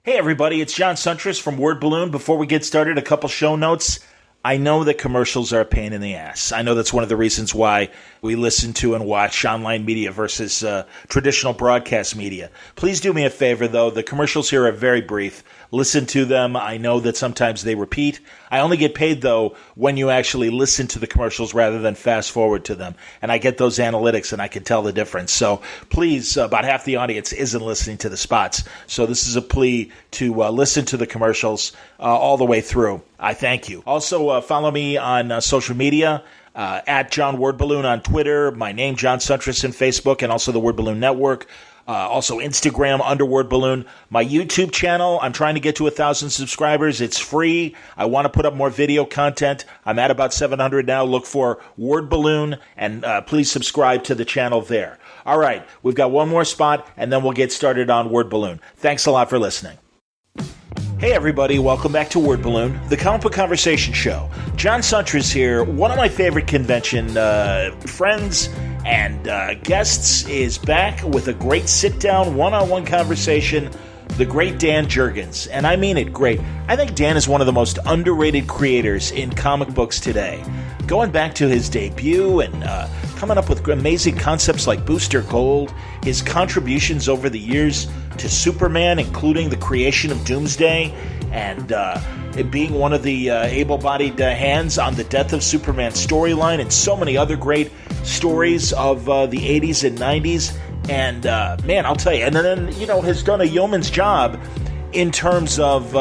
Hey everybody, it's John Suntress from Word Balloon. Before we get started, a couple show notes. I know that commercials are a pain in the ass. I know that's one of the reasons why we listen to and watch online media versus traditional broadcast media. Please do me a favor, though. The commercials here are very brief. Listen to them. I know that sometimes they repeat. I only get paid, though, when you actually listen to the commercials rather than fast forward to them. And I get those analytics and I can tell the difference. So please, about half the audience isn't listening to the spots. So this is a plea to listen to the commercials all the way through. I thank you. Also, follow me on social media, at John Word Balloon on Twitter, my name, John Suntress, on Facebook, and also the Word Balloon Network. Also Instagram, under Word Balloon. My YouTube channel, I'm trying to get to 1,000 subscribers. It's free. I want to put up more video content. I'm at about 700 now. Look for Word Balloon, and please subscribe to the channel there. All right, we've got one more spot, and then we'll get started on Word Balloon. Thanks a lot for listening. Hey everybody, welcome back to Word Balloon, the comic book conversation show. John Suntress here. One of my favorite convention friends and guests is back with a great sit-down, one-on-one conversation, the great Dan Jurgens. And I mean it great. I think Dan is one of the most underrated creators in comic books today. Going back to his debut and coming up with amazing concepts like Booster Gold, his contributions over the years to Superman, including the creation of Doomsday, and it being one of the able-bodied hands on the Death of Superman storyline, and so many other great stories of the 80s and 90s. And man, I'll tell you, and then, has done a yeoman's job in terms of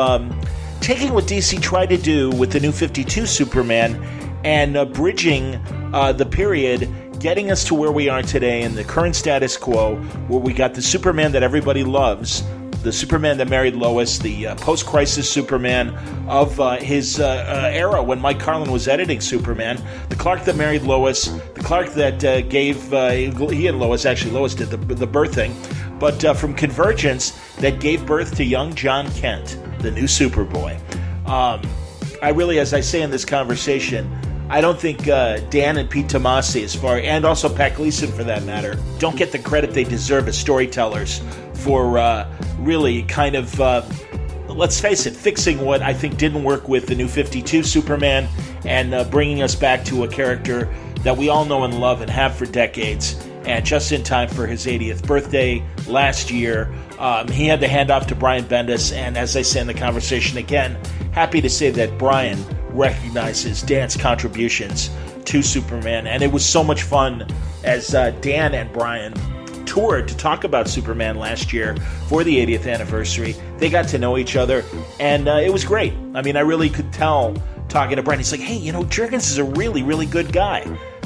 taking what DC tried to do with the New 52 Superman and bridging the period, getting us to where we are today in the current status quo, where we got the Superman that everybody loves, the Superman that married Lois, the post-crisis Superman of his era when Mike Carlin was editing Superman, the Clark that married Lois, the Clark that gave, he and Lois, actually Lois did the birthing, but from Convergence that gave birth to young John Kent, the new Superboy. I really, as I say in this conversation, I don't think Dan and Pete Tomasi, and also Pat Gleason for that matter, don't get the credit they deserve as storytellers for really kind of, let's face it, fixing what I think didn't work with the New 52 Superman and bringing us back to a character that we all know and love and have for decades. And just in time for his 80th birthday last year, he had to hand off to Brian Bendis. And as I say in the conversation again, happy to say that Brian recognizes Dan's contributions to Superman. And it was so much fun as Dan and Brian toured to talk about Superman last year for the 80th anniversary. They got to know each other, and it was great. I mean, I really could tell talking to Brian. He's like, hey, Jurgens is a really, really good guy.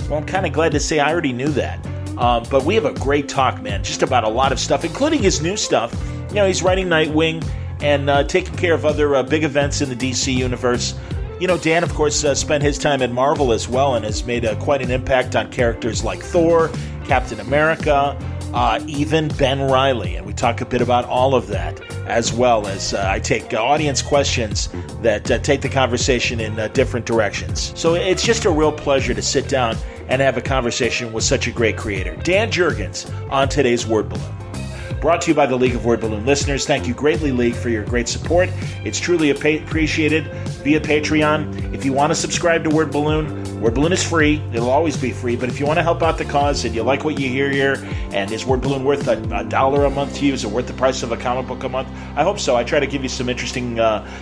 Well, I'm kind of glad to say I already knew that. But we have a great talk, man, just about a lot of stuff, including his new stuff. He's writing Nightwing and taking care of other big events in the DC universe. Dan, of course, spent his time at Marvel as well and has made quite an impact on characters like Thor, Captain America, even Ben Reilly. And we talk a bit about all of that, as well as I take audience questions that take the conversation in different directions. So it's just a real pleasure to sit down and have a conversation with such a great creator. Dan Jurgens on today's Word Balloon. Brought to you by the League of Word Balloon listeners. Thank you greatly, League, for your great support. It's truly appreciated via Patreon. If you want to subscribe to Word Balloon is free. It'll always be free. But if you want to help out the cause and you like what you hear here, and is Word Balloon worth $1 a month to you? Is it worth the price of a comic book a month? I hope so. I try to give you some interesting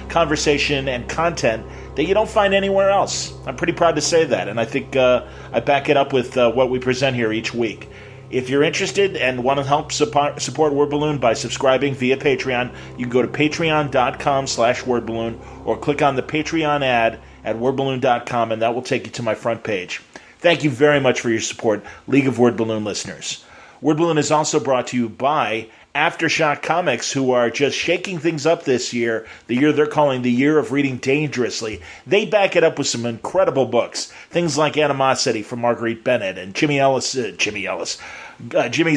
conversation and content that you don't find anywhere else. I'm pretty proud to say that, and I think I back it up with what we present here each week. If you're interested and want to help support Word Balloon by subscribing via Patreon, you can go to patreon.com/wordballoon or click on the Patreon ad at wordballoon.com, and that will take you to my front page. Thank you very much for your support, League of Word Balloon listeners. Word Balloon is also brought to you by Aftershock Comics, who are just shaking things up this year, the year they're calling the year of reading dangerously. They back it up with some incredible books, things like Animosity from Marguerite Bennett and Jimmy's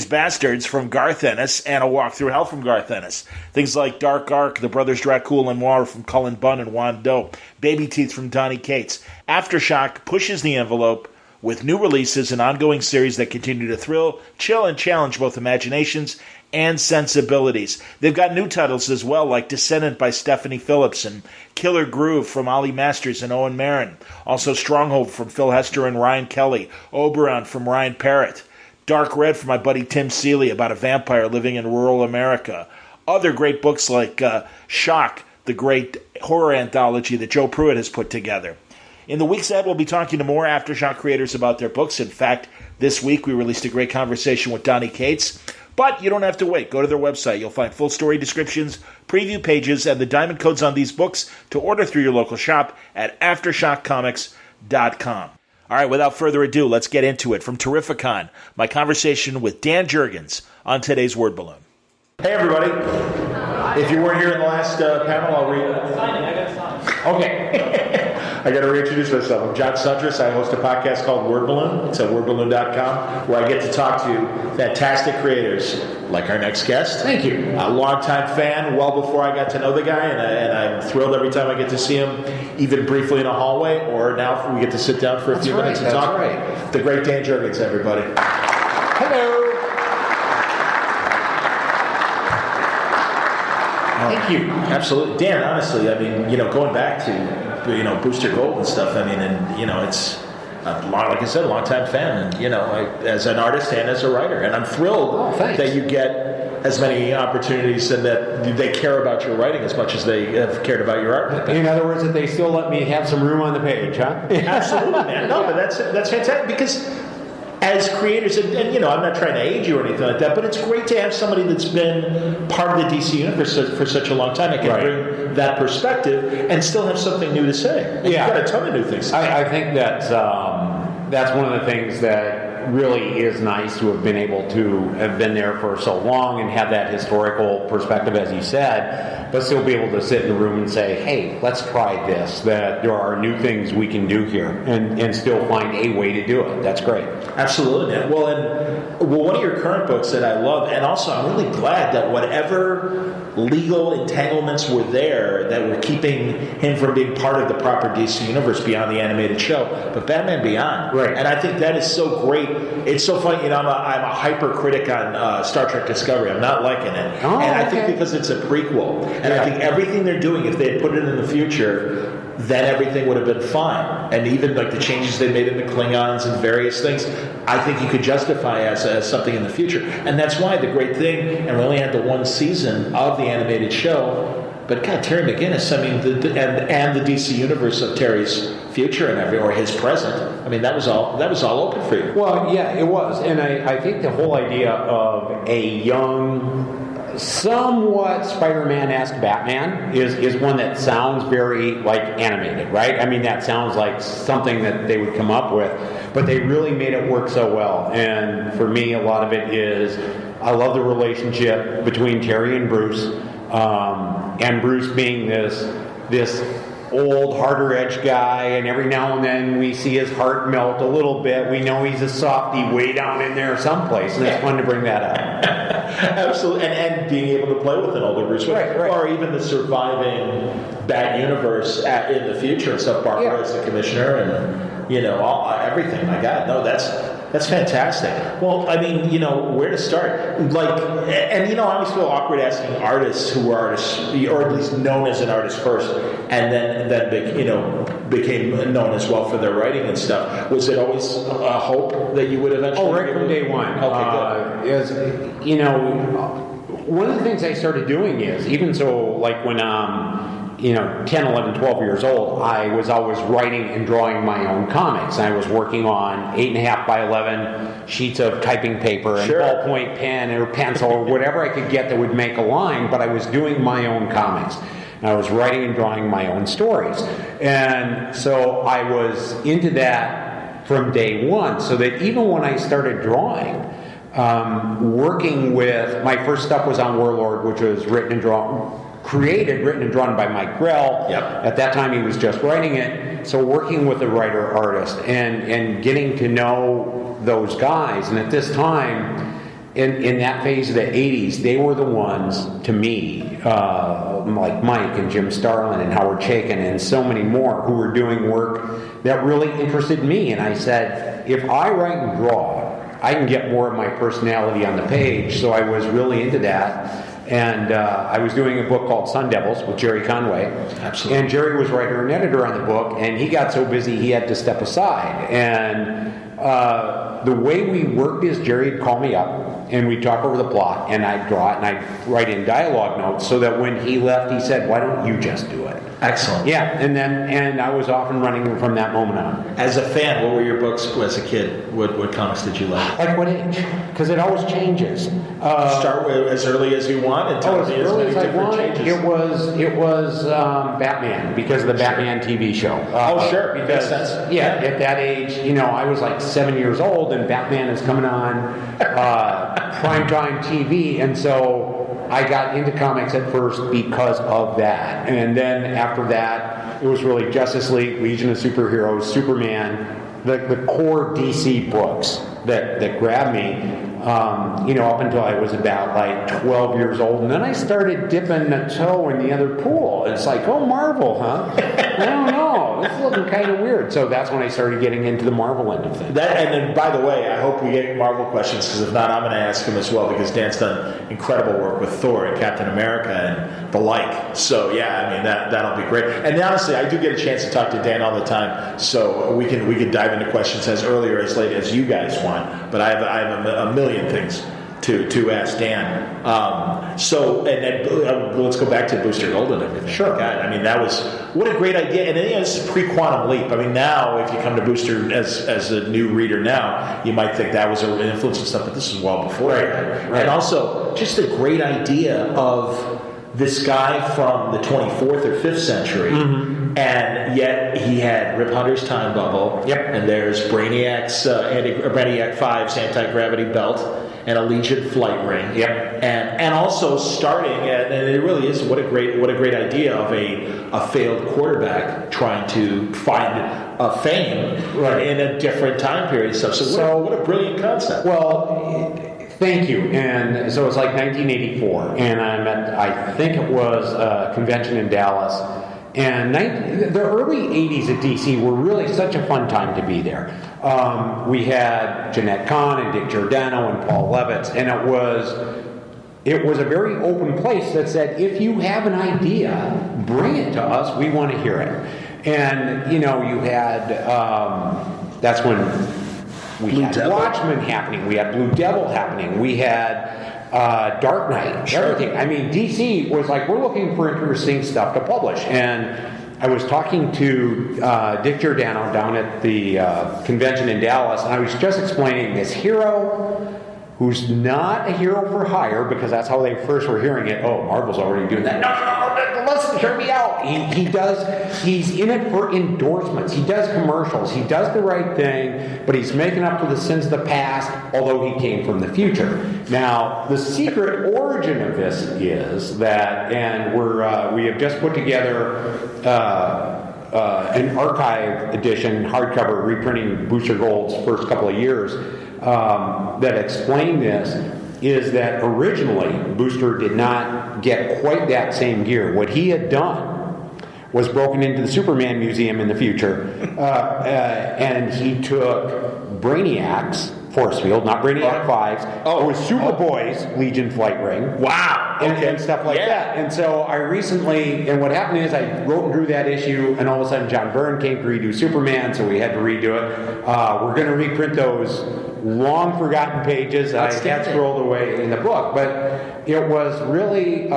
Bastards from Garth Ennis, and A Walk Through Hell from Garth Ennis. Things like Dark Ark, The Brothers Dracul and Moir from Cullen Bunn and Juan Doe, Baby Teeth from Donny Cates. Aftershock pushes the envelope with new releases and ongoing series that continue to thrill, chill, and challenge both imaginations and sensibilities. They've got new titles as well, like Descendant by Stephanie Phillips and Killer Groove from Ollie Masters and Owen Marin. Also Stronghold from Phil Hester and Ryan Kelly. Oberon from Ryan Parrott. Dark Red from my buddy Tim Seeley about a vampire living in rural America. Other great books like Shock, the great horror anthology that Joe Pruitt has put together. In the weeks ahead, we'll be talking to more Aftershock creators about their books. In fact, this week we released a great conversation with Donnie Cates. But you don't have to wait. Go to their website. You'll find full story descriptions, preview pages, and the diamond codes on these books to order through your local shop at AftershockComics.com. All right, without further ado, let's get into it. From Terrificon, my conversation with Dan Jurgens on today's Word Balloon. Hey, everybody. If you weren't here in the last panel, I'll read. Okay. I got to reintroduce myself. I'm John Suntress. I host a podcast called Word Balloon. It's at wordballoon.com, where I get to talk to fantastic creators like our next guest. Thank you. A longtime fan, well before I got to know the guy, and I'm thrilled every time I get to see him, even briefly in a hallway, or now we get to sit down for a few minutes and talk. Right. The great Dan Jurgens, everybody. Hello. Thank you. Absolutely. Dan, honestly, I mean, going back to, Booster Gold and stuff, I mean, and, it's, like I said, a longtime fan, and, as an artist and as a writer. And I'm thrilled that you get as many opportunities and that they care about your writing as much as they have cared about your art. In other words, that they still let me have some room on the page, huh? Absolutely, man. No, but that's fantastic because as creators, and I'm not trying to age you or anything like that, but it's great to have somebody that's been part of the DC universe for such a long time that can bring that perspective and still have something new to say. And you've got a ton of new things to say. I think that's one of the things that really is nice to have been able to have been there for so long and have that historical perspective, as you said, but still be able to sit in the room and say, hey, let's try this, that there are new things we can do here, and still find a way to do it. That's great. Absolutely, man. Well, one of your current books that I love, and also I'm really glad that whatever legal entanglements were there that were keeping him from being part of the proper DC universe beyond the animated show, but Batman Beyond. Right. And I think that is so great. It's so funny, I'm a hyper critic on Star Trek Discovery. I'm not liking it. Oh, and I think because it's a prequel, and I think everything they're doing, if they had put it in the future, then everything would have been fine. And even like the changes they made in the Klingons and various things, I think you could justify as something in the future. And that's why the great thing, and we only had the one season of the animated show, but God, Terry McGinnis, I mean, and the DC universe of Terry's future or his present, I mean, that was all open for you. Well, yeah, it was. And I think the whole idea of a young, somewhat Spider-Man-esque Batman is one that sounds very like animated, right? I mean, that sounds like something that they would come up with, but they really made it work so well. And for me, a lot of it is I love the relationship between Terry and Bruce, and Bruce being this old, harder edge guy, and every now and then we see his heart melt a little bit. We know he's a softie way down in there someplace, and it's fun to bring that up. Absolutely, and being able to play with an older Bruce Wayne, right. Or even the surviving Bat universe in the future and stuff. Barbara as the commissioner, and everything. My God, no, that's fantastic. Well, I mean, where to start? I always feel awkward asking artists who were artists, or at least known as an artist first, and then became known as well for their writing and stuff. Was it always a hope that you would eventually? Oh, right from day one. Okay, good. One of the things I started doing is, even so, like when 10, 11, 12 years old, I was always writing and drawing my own comics. I was working on 8.5 by 11 sheets of typing paper and ballpoint pen or pencil or whatever I could get that would make a line, but I was doing my own comics. And I was writing and drawing my own stories. And so I was into that from day one, so that even when I started drawing, working with, my first stuff was on Warlord, which was written and drawn by Mike Grell. Yep. At that time, he was just writing it. So working with a writer-artist and getting to know those guys. And at this time, in that phase of the 80s, they were the ones, to me, like Mike and Jim Starlin and Howard Chaykin and so many more, who were doing work that really interested me. And I said, if I write and draw, I can get more of my personality on the page. So I was really into that. And I was doing a book called Sun Devils with Jerry Conway. Absolutely. And Jerry was writer and editor on the book, and he got so busy he had to step aside. And the way we worked is Jerry would call me up, and we'd talk over the plot, and I'd draw it, and I'd write in dialogue notes so that when he left, he said, "Why don't you just do it?" Excellent. Yeah, and I was off and running from that moment on. As a fan, what were your books as a kid? What comics did you like? Like what age? Because it always changes. Start with as early as you want and tell as me as early many as I different wanted. changes. It was Batman because of the Batman TV show. Sure. Because Makes sense. yeah, at that age, I was like 7 years old, and Batman is coming on primetime TV, and so I got into comics at first because of that, and then after that, it was really Justice League, Legion of Superheroes, Superman, the core DC books that grabbed me. Up until I was about like 12 years old, and then I started dipping a toe in the other pool. It's like, oh, Marvel, huh? I don't know. This is looking kind of weird. So that's when I started getting into the Marvel end of things. And then, by the way, I hope we get Marvel questions, because if not, I'm going to ask him as well, because Dan's done incredible work with Thor and Captain America and the like. So yeah, I mean that'll be great. And honestly, I do get a chance to talk to Dan all the time, so we can dive into questions as early or as late as you guys want. But I have a million things to ask Dan. Let's go back to Booster Gold and everything. Sure. God, I mean, what a great idea. And this is pre-Quantum Leap. I mean, now if you come to Booster as a new reader now, you might think that was an influence and stuff, but this is well before that. Right. And also, just a great idea of this guy from the 24th or 5th century, and yet he had Rip Hunter's time bubble, and there's Brainiac's Brainiac 5's anti-gravity belt, and a Legion flight ring, and also starting and it really is what a great idea of a failed quarterback trying to find a fame in a different time period and stuff. So what a brilliant concept. Well, thank you. And so it's like 1984, and I'm at, I think it was a convention in Dallas. And the early 80s at DC were really such a fun time to be there. We had Jeanette Kahn and Dick Giordano and Paul Levitz, and it was a very open place that said, if you have an idea, bring it to us. We want to hear it. And you had that's when we had Watchmen happening. We had Blue Devil happening. We had Dark Knight, everything. I mean, DC was like, we're looking for interesting stuff to publish. And I was talking to Dick Giordano down at the convention in Dallas, and I was just explaining this hero who's not a hero for hire, because that's how they first were hearing it. Oh, Marvel's already doing that. No, listen, hear me out. He's in it for endorsements. He does commercials. He does the right thing, but he's making up for the sins of the past, although he came from the future. Now, the secret origin of this is that, and we have just put together an archive edition, hardcover, reprinting Booster Gold's first couple of years, that explain this, is that originally Booster did not get quite that same gear. What he had done was broken into the Superman Museum in the future, and he took Brainiac's Force Field, not Brainiac 5's. It was Superboy's Legion flight ring. Wow. And stuff like that. And so I recently, and what happened is I wrote and drew that issue, and all of a sudden John Byrne came to redo Superman, so we had to redo it. We're going to reprint those long forgotten pages. I had scrolled away in the book, but it was really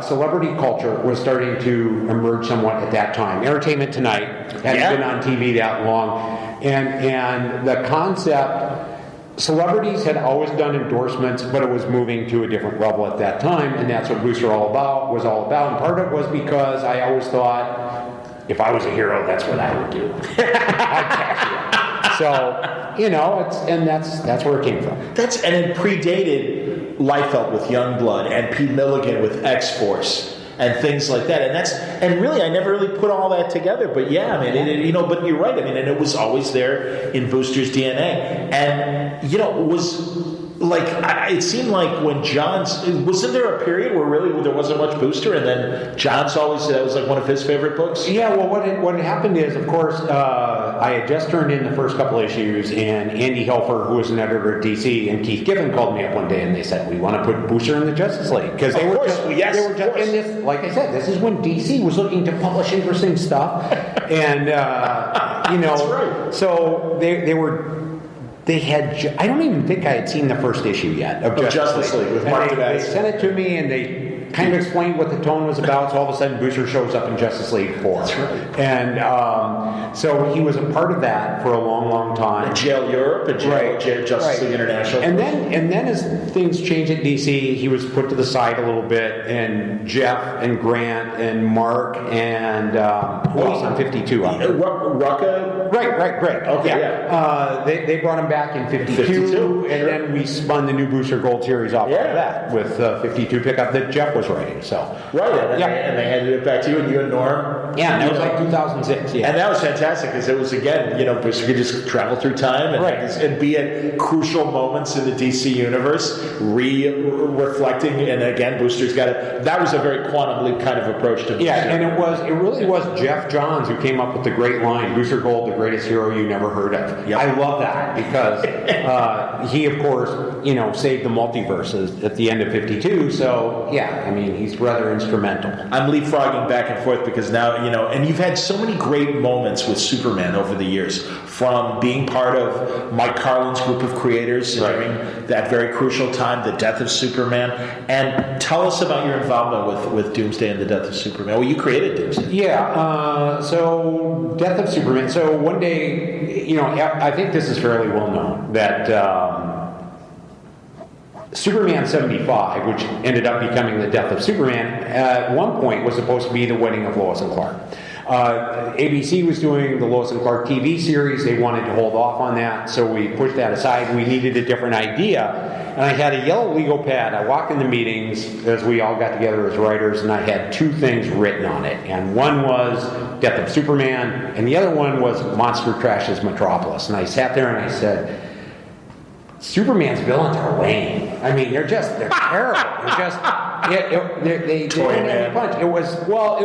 celebrity culture was starting to emerge somewhat at that time. Entertainment Tonight hadn't been on TV that long, and the concept. Celebrities had always done endorsements, but it was moving to a different level at that time, and that's what Booster was all about. And part of it was because I always thought, if I was a hero, that's what I would do. I'd cash in. So, that's where it came from. And it predated Liefeld with Youngblood and Pete Milligan with X-Force and things like that. And really, I never really put all that together. But yeah, I mean, but you're right. I mean, and it was always there in Booster's DNA. And it seemed like when John's, wasn't there a period where really there wasn't much Booster, and then John's always, that was like one of his favorite books? Yeah, well, what had happened is, of course, I had just turned in the first couple issues, and Andy Helfer, who was an editor at DC, and Keith Giffen called me up one day, and they said, we want to put Booster in the Justice League. Because they were just, and this, like I said, this is when DC was looking to publish interesting stuff. And, That's right. So they had, I don't even think I had seen the first issue yet of Justice League with Mark They sent it to me, and they kind of explained what the tone was about, so all of a sudden Booster shows up in Justice League 4. That's right. And so he was a part of that for a long, long time. And Jail Europe and Justice League International. And then as things changed at DC, he was put to the side a little bit, and Jeff and Grant and Mark and who else on 52? Rucka? Right, Greg. Okay, yeah. They brought him back in 52, and then we spun the new Booster Gold series off of that with 52 pickup that Jeff was writing. So and they handed it back to you, and you and Norm. Yeah, and that was like 2006. Yeah, and that was fantastic because it was, again, Booster could just travel through time and be at crucial moments in the DC universe, reflecting. And again, Booster's got it. That was a very quantum leap kind of approach to Booster. Yeah, and it really was Jeff Johns who came up with the great line, "Booster Gold, the greatest hero you never heard of." Yep. I love that because he, of course, saved the multiverses at the end of 52. So yeah, I mean, he's rather instrumental. I'm leapfrogging back and forth because now, and you've had so many great moments with Superman over the years, from being part of Mike Carlin's group of creators during that very crucial time, the death of Superman. And tell us about your involvement with Doomsday and the death of Superman. Well, you created Doomsday. Yeah, so death of Superman. So one day, I think this is fairly well known, that Superman 75, which ended up becoming the death of Superman, at one point was supposed to be the wedding of Lois and Clark. ABC was doing the Lois and Clark TV series. They wanted to hold off on that, so we pushed that aside. We needed a different idea, and I had a yellow legal pad. I walked into meetings as we all got together as writers, and I had two things written on it. And one was Death of Superman, and the other one was Monster Trash's Metropolis. And I sat there and I said, Superman's villains are lame. I mean, they're terrible. They didn't have a punch.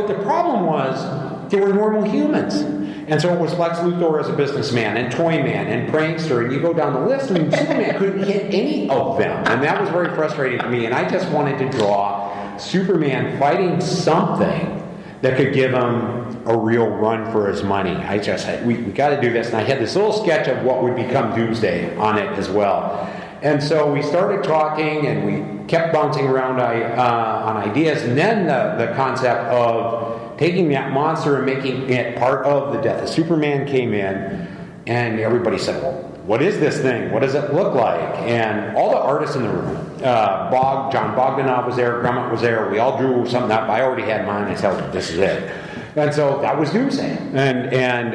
The problem was they were normal humans. And so it was Lex Luthor as a businessman, and Toyman, and Prankster, and you go down the list, and Superman couldn't hit any of them. And that was very frustrating to me, and I just wanted to draw Superman fighting something that could give him a real run for his money. I just said, we got to do this. And I had this little sketch of what would become Doomsday on it as well. And so we started talking, and we kept bouncing around on ideas. And then the concept of taking that monster and making it part of the death of Superman came in. And everybody said, well, what is this thing? What does it look like? And all the artists in the room, John Bogdanov was there, Grummett was there. We all drew something up. I already had mine. I said, this is it. And so that was Doomsday. And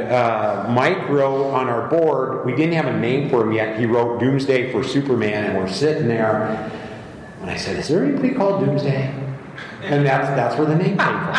Mike wrote on our board, we didn't have a name for him yet. He wrote Doomsday for Superman, and we're sitting there. And I said, is there anybody called Doomsday? And that's where the name came from.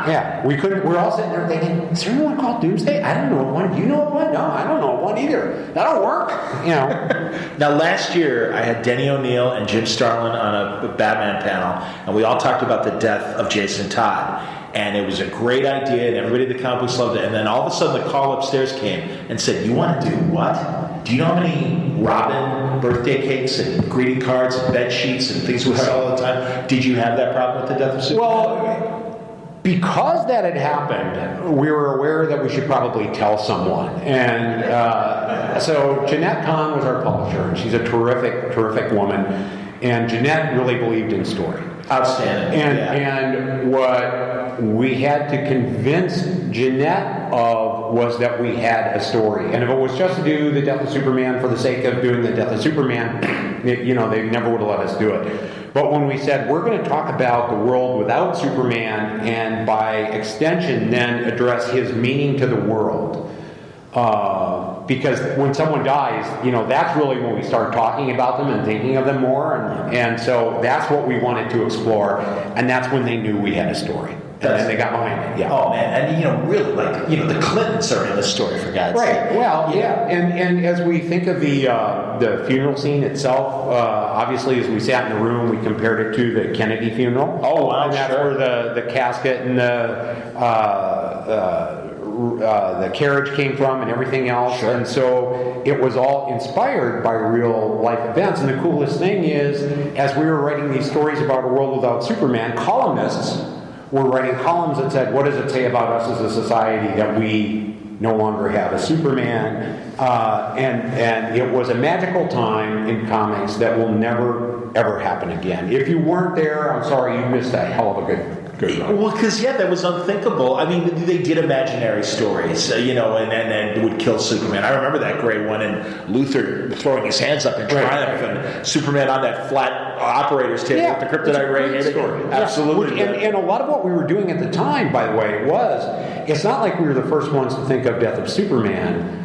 Yeah, we're all sitting there thinking, is there anyone called Doomsday? I don't know of one. Do you know of one? No, I don't know of one either. That'll work. Now, last year, I had Denny O'Neil and Jim Starlin on a Batman panel, and we all talked about the death of Jason Todd. And it was a great idea, and everybody at the comic books loved it. And then all of a sudden, the call upstairs came and said, you want to do what? Do you know how many Robin birthday cakes and greeting cards and bed sheets and things we sell all the time? Did you have that problem with the death of Superman? Well, because that had happened, we were aware that we should probably tell someone. And so Jeanette Kahn was our publisher, and she's a terrific, terrific woman. And Jeanette really believed in story. Outstanding. And what we had to convince Jeanette of was that we had a story. And if it was just to do the death of Superman for the sake of doing the death of Superman, they never would have let us do it. But when we said, we're going to talk about the world without Superman, and by extension then address his meaning to the world, because when someone dies, that's really when we start talking about them and thinking of them more, and so that's what we wanted to explore, and that's when they knew we had a story. And then they got behind it, yeah. Oh, man. And, really, the Clintons are in the story, for God's sake. Right, well, yeah. And as we think of the funeral scene itself, obviously, as we sat in the room, we compared it to the Kennedy funeral. Oh, wow, and that's where the casket and the carriage came from and everything else. Sure. And so it was all inspired by real life events. And the coolest thing is, as we were writing these stories about a world without Superman, columnists were writing columns that said, what does it say about us as a society that we no longer have a Superman? And it was a magical time in comics that will never, ever happen again. If you weren't there, I'm sorry, you missed a hell of a good run. Well, because, that was unthinkable. I mean, they did imaginary stories, and would kill Superman. I remember that great one, and Luthor throwing his hands up in triumph, and Superman on that flat operator's table with the kryptonite ray. Story. Absolutely. And a lot of what we were doing at the time, by the way, it's not like we were the first ones to think of Death of Superman.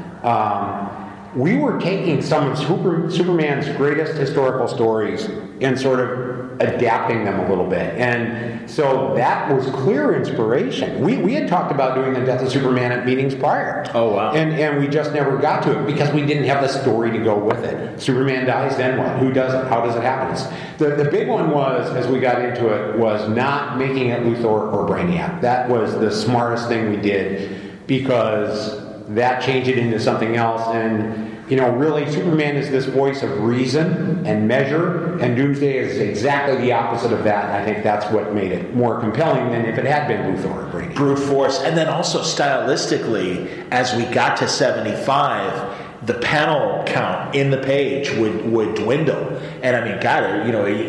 We were taking some of Superman's greatest historical stories and sort of adapting them a little bit. And so that was clear inspiration. We had talked about doing the Death of Superman at meetings prior. Oh, wow. And we just never got to it because we didn't have the story to go with it. Superman dies, then what? Who does it? How does it happen? The big one was, as we got into it, was not making it Luthor or Brainiac. That was the smartest thing we did because that changed it into something else. And really, Superman is this voice of reason and measure, and Doomsday is exactly the opposite of that. And I think that's what made it more compelling than if it had been Luthor or Brainiac. Brute force. And then also stylistically, as we got to 75, the panel count in the page would dwindle. And I mean,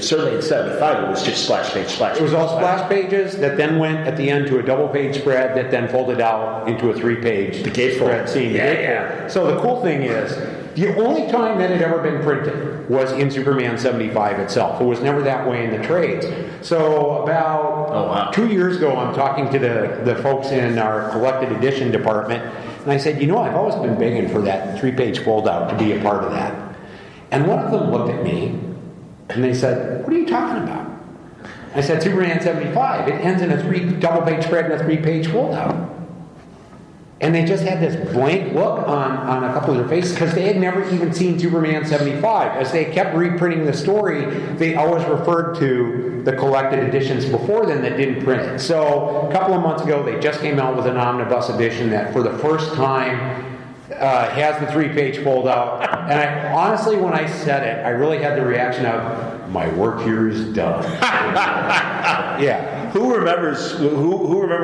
certainly in 75, it was just splash page. It was all splash pages that then went at the end to a double page spread that then folded out into a 3-page spread scene. Yeah. So the cool thing is, the only time that it had ever been printed was in Superman 75 itself. It was never that way in the trades. So about 2 years ago, I'm talking to the folks in our collected edition department, and I said, I've always been begging for that 3-page fold-out to be a part of that. And one of them looked at me, and they said, what are you talking about? I said, Superman 75. It ends in a double-page spread and a 3-page fold-out. And they just had this blank look on a couple of their faces because they had never even seen Superman 75. As they kept reprinting the story, they always referred to the collected editions before then that didn't print it. So a couple of months ago, they just came out with an omnibus edition that for the first time has the 3-page fold out. And I honestly, when I said it, I really had the reaction of, my work here is done. Yeah. Who remembers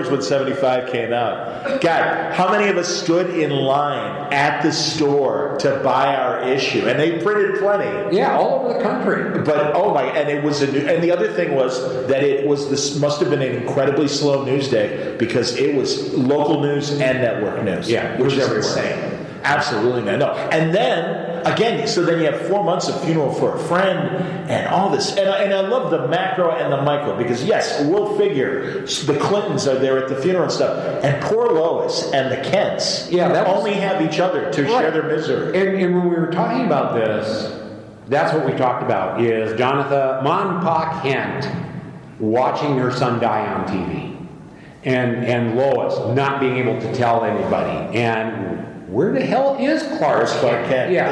when 75 came out? God, how many of us stood in line at the store to buy our issue? And they printed plenty. Yeah, all over the country. But and it was and the other thing was that this must have been an incredibly slow news day because it was local news and network news. Yeah, which is insane. Absolutely, man. No. And then, again, so then you have 4 months of funeral for a friend and all this. And I love the macro and the micro because, yes, a world figure, the Clintons are there at the funeral and stuff. And poor Lois and the Kents only have each other to share their misery. And when we were talking about this, that's what we talked about, is Mom and Pa Kent watching their son die on TV. And Lois not being able to tell anybody. And where the hell is Clark Kent? Yeah,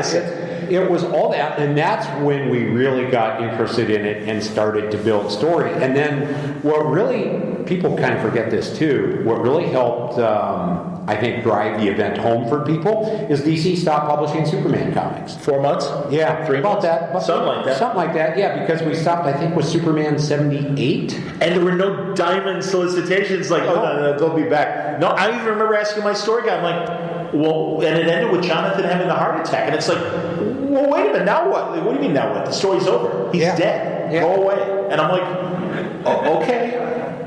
it was all that, and that's when we really got interested in it and started to build story. And then what really, people kind of forget this too, what really helped, I think, drive the event home for people is DC stopped publishing Superman comics. 4 months? Yeah. 3 months? Something like that. Something like that, yeah, because we stopped, I think, with Superman 78. And there were no diamond solicitations like, no, they'll be back. No, I even remember asking my story guy, I'm like, well, and it ended with Jonathan having the heart attack. And it's like, well, wait a minute, now what? What do you mean now what? The story's over. He's dead. Yeah. Go away. And I'm like, okay.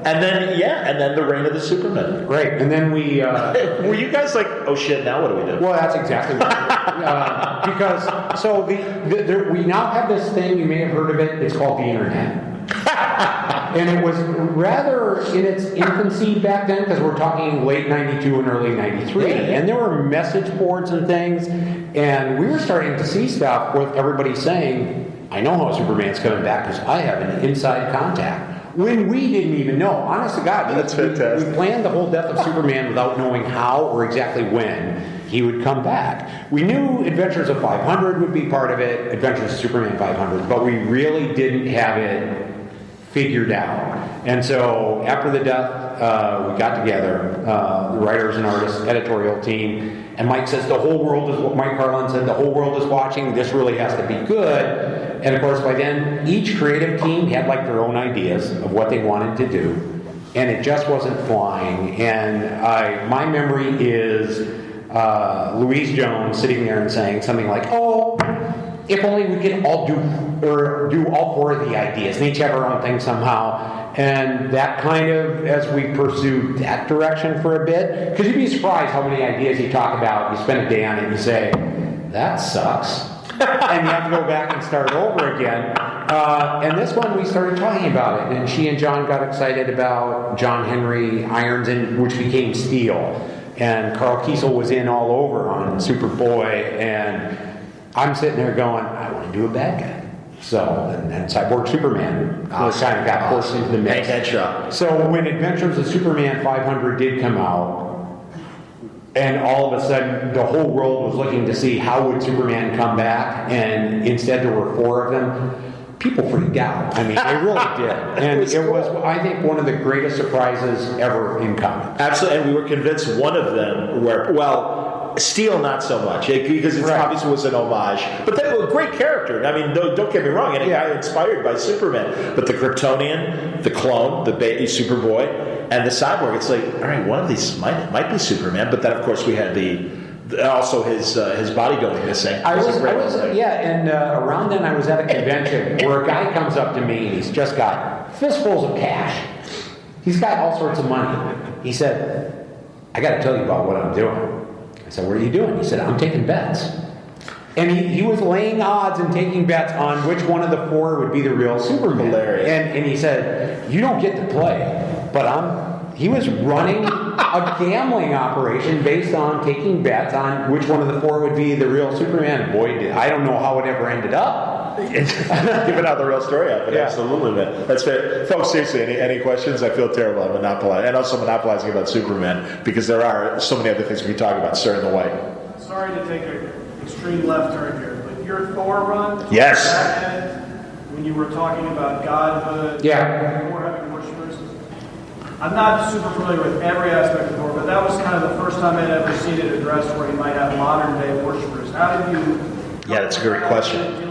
And then the reign of the Superman. Right. And then we... were you guys like, oh shit, now what do we do? Well, that's exactly what because, so we now have this thing, you may have heard of it, it's called the Internet. And it was rather in its infancy back then, because we're talking late 92 and early 93. And there were message boards and things, and we were starting to see stuff with everybody saying, I know how Superman's coming back because I have an inside contact. when we didn't even know. Honest to God, That's fantastic. We planned the whole death of Superman without knowing how or exactly when he would come back. We knew Adventures of 500 would be part of it, Adventures of Superman 500, but we really didn't have it figured out. And so after the death, we got together, the writers and artists, editorial team, and Mike says Mike Carlin said, the whole world is watching, this really has to be good. And of course, by then, each creative team had like their own ideas of what they wanted to do, and it just wasn't flying. And my memory is Louise Jones sitting there and saying something like, "Oh, if only we could all do all four of the ideas and each have our own thing somehow." And that kind of, as we pursued that direction for a bit, because you'd be surprised how many ideas you talk about, you spend a day on it and you say, that sucks. And you have to go back and start over again. And this one, we started talking about it, and she and John got excited about John Henry Irons, which became Steel. And Carl Kiesel was in all over on Superboy, and I'm sitting there going, I want to do a bad guy. So, and then Cyborg Superman kind of got forced into the mix. So when Adventures of Superman 500 did come out, and all of a sudden the whole world was looking to see how would Superman come back, and instead there were four of them, people freaked out. I mean, they really did. And it was, I think, one of the greatest surprises ever in comics. Absolutely, and we were convinced one of them Steel, not so much, because it obviously was an homage. But they were a great character. I mean, don't get me wrong, and a guy inspired by Superman. But the Kryptonian, the clone, the baby Superboy, and the Cyborg, it's like, all right, one of these might be Superman. But then, of course, we had also his body going missing. And around then I was at a convention where a guy comes up to me and he's just got fistfuls of cash. He's got all sorts of money. He said, I got to tell you about what I'm doing. I said, what are you doing? He said, I'm taking bets. And he was laying odds and taking bets on which one of the four would be the real Superman. Hilarious. And he said, you don't get to play, but he was running a gambling operation based on taking bets on which one of the four would be the real Superman. Boy, I don't know how it ever ended up. Giving out the real story out, but absolutely, man. That's fair. Folks, seriously, any questions? I feel terrible. I'm monopolizing, and also monopolizing about Superman, because there are so many other things we can talk about. Sir in the white. Sorry to take an extreme left turn here, but your Thor run, yes, when you were talking about godhood, Thor having worshippers. I'm not super familiar with every aspect of Thor, but that was kind of the first time I'd ever seen it addressed where he might have modern day worshippers. How did you? Yeah, that's a great question.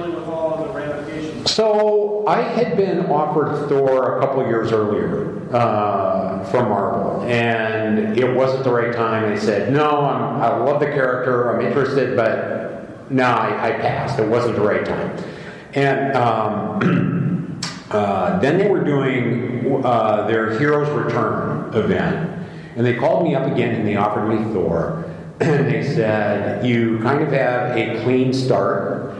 So I had been offered Thor a couple of years earlier from Marvel, and it wasn't the right time. I said, no, I love the character, I'm interested, but no, I passed. It wasn't the right time. And then they were doing their Heroes Return event, and they called me up again and they offered me Thor. And they said, you kind of have a clean start.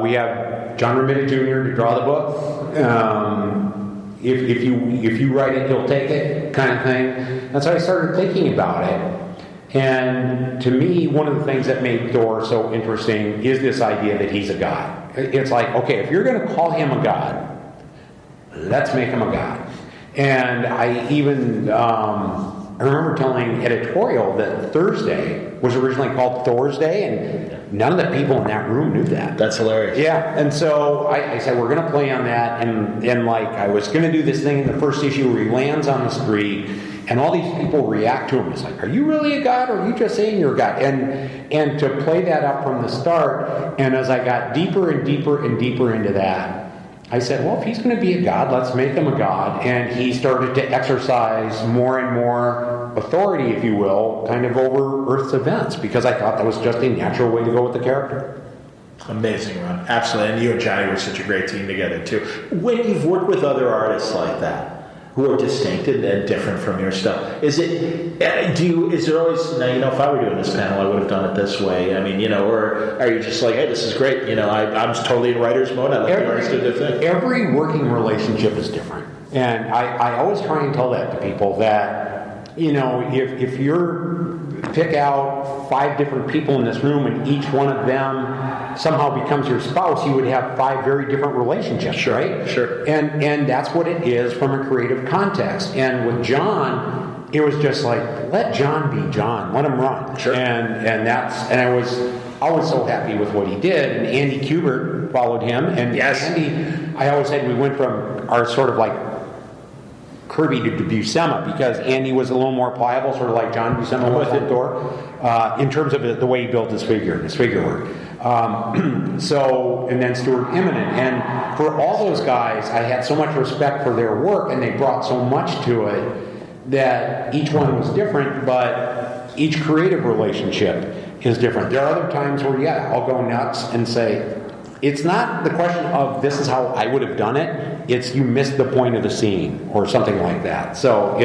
We have John Romita Jr. to draw the book. If you write it, he'll take it, kind of thing. And so I started thinking about it. And to me, one of the things that made Thor so interesting is this idea that he's a god. It's like, okay, if you're going to call him a god, let's make him a god. And I even I remember telling editorial that Thursday was originally called Thor's Day, and none of the people in that room knew that. That's hilarious. Yeah, and so I said, we're going to play on that, and like, I was going to do this thing in the first issue where he lands on the street, and all these people react to him. It's like, are you really a god, or are you just saying you're a god? And to play that up from the start, and as I got deeper and deeper and deeper into that, I said, well, if he's going to be a god, let's make him a god. And he started to exercise more and more authority, if you will, kind of over Earth's events, because I thought that was just a natural way to go with the character. Amazing, Ron. Absolutely. And you and Johnny were such a great team together, too. When you've worked with other artists like that, who are distinct and different from your stuff, is there always, now, if I were doing this panel, I would have done it this way, or are you just like, hey, this is great, I'm totally in writer's mode, I let the artist do their thing? Every working relationship is different. And I always try and tell that to people that, if you're pick out 5 different people in this room and each one of them somehow becomes your spouse, you would have 5 very different relationships, right? Sure. And that's what it is from a creative context. And with John, it was just like, let John be John, let him run. Sure. And I was so happy with what he did. And Andy Kubert followed him. And yes. Andy, I always said we went from our sort of like Kirby to Buscema, because Andy was a little more pliable, sort of like John Buscema was in Thor, in terms of the way he built his figure work. And then Stuart Immonen. And for all those guys, I had so much respect for their work, and they brought so much to it that each one was different, but each creative relationship is different. There are other times where, I'll go nuts and say, it's not the question of this is how I would have done it, it's you missed the point of the scene or something like that. So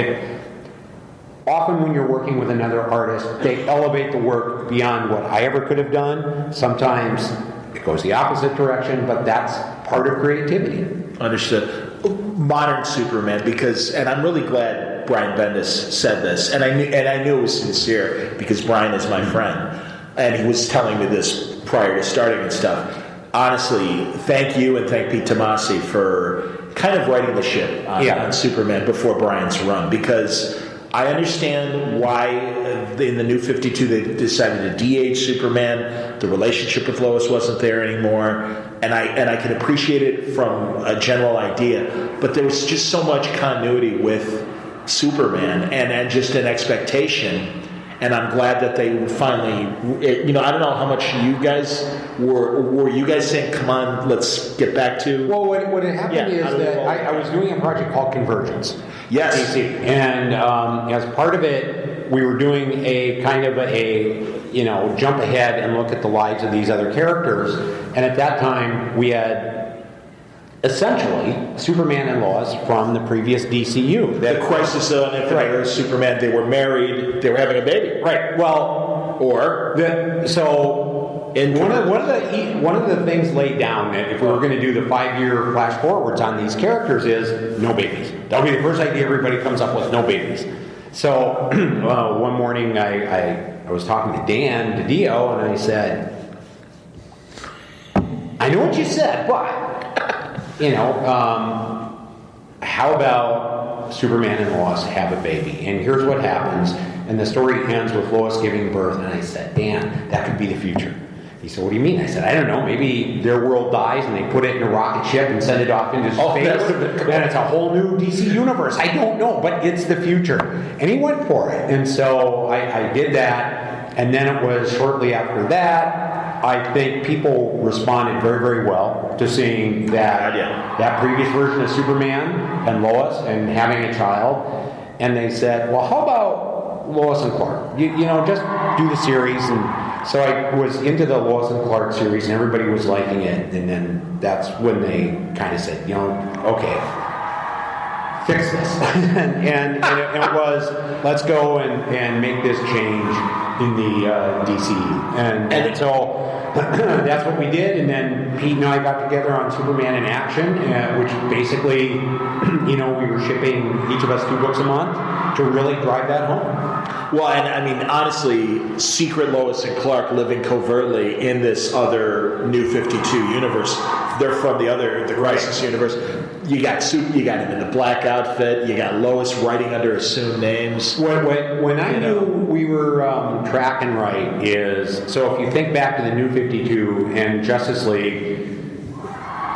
often when you're working with another artist, they elevate the work beyond what I ever could have done. Sometimes it goes the opposite direction, but that's part of creativity. Understood. Modern Superman, and I'm really glad Brian Bendis said this, and I knew it was sincere because Brian is my friend, and he was telling me this prior to starting and stuff. Honestly, thank you and thank Pete Tomasi for kind of righting the ship on Superman before Brian's run, because I understand why in the New 52 they decided to DH Superman. The relationship with Lois wasn't there anymore, and I can appreciate it from a general idea. But there was just so much continuity with Superman and just an expectation. And I'm glad that they finally, I don't know how much you guys were you guys saying, come on, let's get back to... Well, what had happened is that I was doing a project called Convergence. Yes. DC. And as part of it, we were doing a kind of a jump ahead and look at the lives of these other characters. And at that time, we had essentially Superman and Lois from the previous DCU. The Crisis on Infinite Earths, Superman, they were married, they were having a baby. Right. Well, one of the things laid down that if we were going to do the 5-year flash forwards on these characters is no babies. That'll be the first idea everybody comes up with, no babies. So one morning I was talking to Dan DiDio and I said, I know what you said, but how about Superman and Lois have a baby? And here's what happens. And the story ends with Lois giving birth. And I said, Dan, that could be the future. He said, what do you mean? I said, I don't know. Maybe their world dies and they put it in a rocket ship and send it off into space. Then it's a whole new DC universe. I don't know, but it's the future. And he went for it. And so I did that. And then it was shortly after that, I think people responded very, very well to seeing that previous version of Superman and Lois and having a child. And they said, well, how about Lois and Clark? Just do the series. And so I was into the Lois and Clark series, and everybody was liking it. And then that's when they kind of said, okay, fix this. and it was, let's go and make this change in the DCU. And so that's what we did. And then Pete and I got together on Superman in Action, which basically, we were shipping each of us 2 books a month to really drive that home. Well, and I mean, honestly, Secret Lois and Clark living covertly in this other New 52 universe. They're from the Crisis universe. You got him in the black outfit. You got Lois writing under assumed names. When I knew we were tracking right is, so if you think back to the New 52 and Justice League,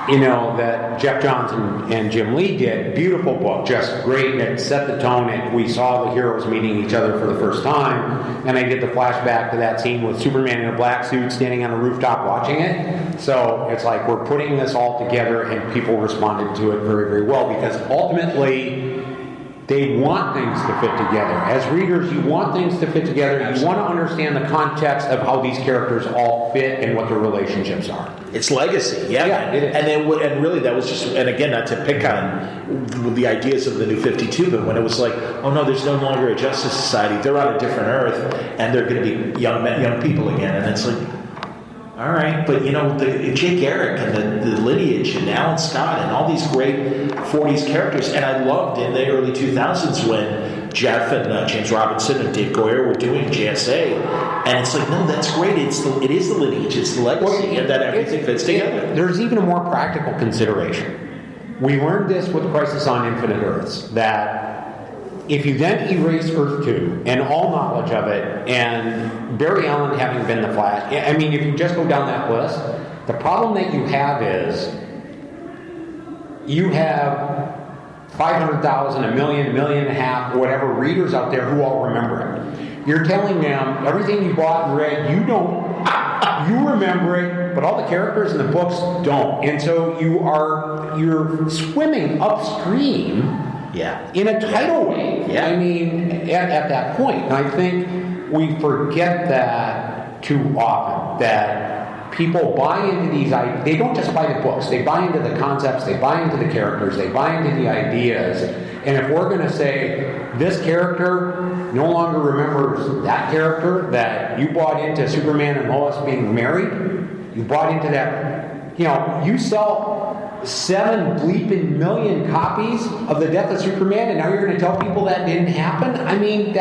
that Jeff Johns and Jim Lee did, beautiful book, just great, and it set the tone, and we saw the heroes meeting each other for the first time, and I did the flashback to that scene with Superman in a black suit standing on a rooftop watching it. So it's like we're putting this all together, and people responded to it very, very well, because ultimately they want things to fit together. As readers, you want things to fit together. Absolutely. You want to understand the context of how these characters all fit and what their relationships are. It's legacy, yeah. It is. And really, that was just, and again, not to pick on the ideas of the New 52, but when it was like, oh no, there's no longer a Justice Society, they're on a different Earth, and they're going to be young people again, and it's like, all right, but Jay Garrick and the lineage and Alan Scott and all these great 40s characters, and I loved in the early 2000s when Jeff and James Robinson and Dave Goyer were doing JSA, and it's like, no, that's great. It is the lineage, it's the legacy, and that everything fits together. There's even a more practical consideration. We learned this with Crisis on Infinite Earths, that if you then erase Earth 2 and all knowledge of it, and Barry Allen having been the Flash, I mean, if you just go down that list, the problem that you have is you have 500,000, a million, million and a half, whatever readers out there who all remember it. You're telling them everything you bought and read, you remember it, but all the characters in the books don't. And so you're swimming upstream in a tidal wave. I mean, at that point. And I think we forget that too often, that people buy into these ideas. They don't just buy the books. They buy into the concepts. They buy into the characters. They buy into the ideas. And if we're going to say this character no longer remembers that character, that you bought into Superman and Lois being married, you bought into that, you sell 7 bleeping million copies of the death of Superman, and now you're going to tell people that didn't happen? I mean,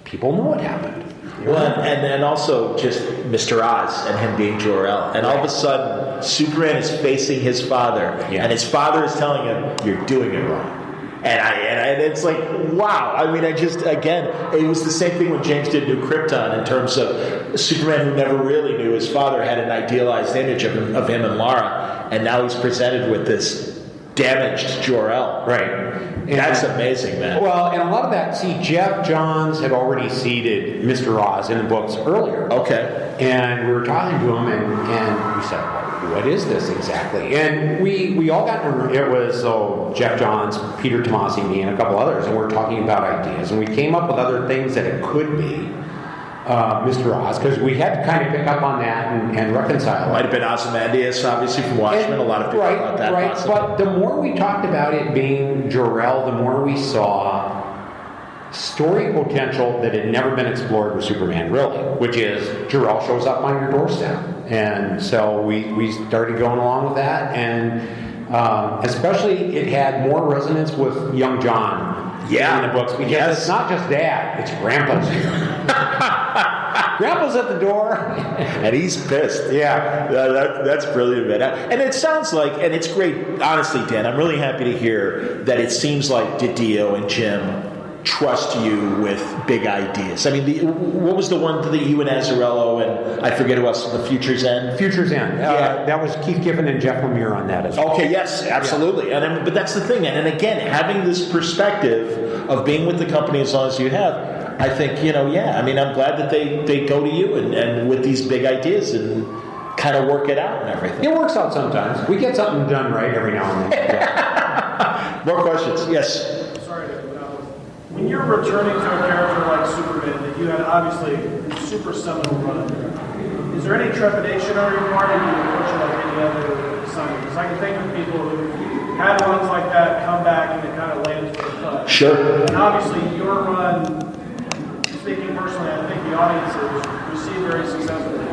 people know what happened. Well, and also just Mr. Oz and him being Jor-El. And all of a sudden, Superman is facing his father, and his father is telling him, you're doing it wrong. And it's like, wow. I mean, again, it was the same thing when James did New Krypton in terms of Superman, who never really knew his father, had an idealized image of him and Lara, and now he's presented with this damaged Jor-El. Right. That's amazing, man. Well, and a lot of that, Jeff Johns had already seeded Mr. Oz in the books earlier. Okay. And we were talking to him, and we said, what is this exactly? And we all got to, it was Jeff Johns, Peter Tomasi, me, and a couple others, and we were talking about ideas. And we came up with other things that it could be Mr. Oz, because we had to kind of pick up on that and reconcile it. Might have been Ozymandias, obviously, from Watchmen. A lot of people thought that. Right, possibly. But the more we talked about it being Jor-El, the more we saw story potential that had never been explored with Superman, really, which is Jor-El shows up on your doorstep. And so we started going along with that, and especially it had more resonance with young John in the books, because it's not just Dad, it's Grandpa's here. Grandpa's at the door. And he's pissed. Yeah. That's brilliant, man. And it sounds like, and it's great, honestly, Dan, I'm really happy to hear that it seems like Didio and Jim trust you with big ideas. I mean, what was the one that you and Azzarello and I forget who else, The Future's End? Future's End. That was Keith Giffen and Jeff Lemire on that as well. Okay, yes, absolutely. Yeah. But that's the thing. And again, having this perspective of being with the company as long as you have, I think, I mean, I'm glad that they go to you and with these big ideas and kind of work it out and everything. It works out sometimes. We get something done right every now and then. More questions? Yes. When you're returning to a character like Superman that you had obviously super seminal run, is there any trepidation on your part if you approach it like any other assignment? Because I can think of people who had runs like that, come back, and it kind of lands for a cut. Sure. And obviously your run, speaking personally, I think the audience has received very successfully.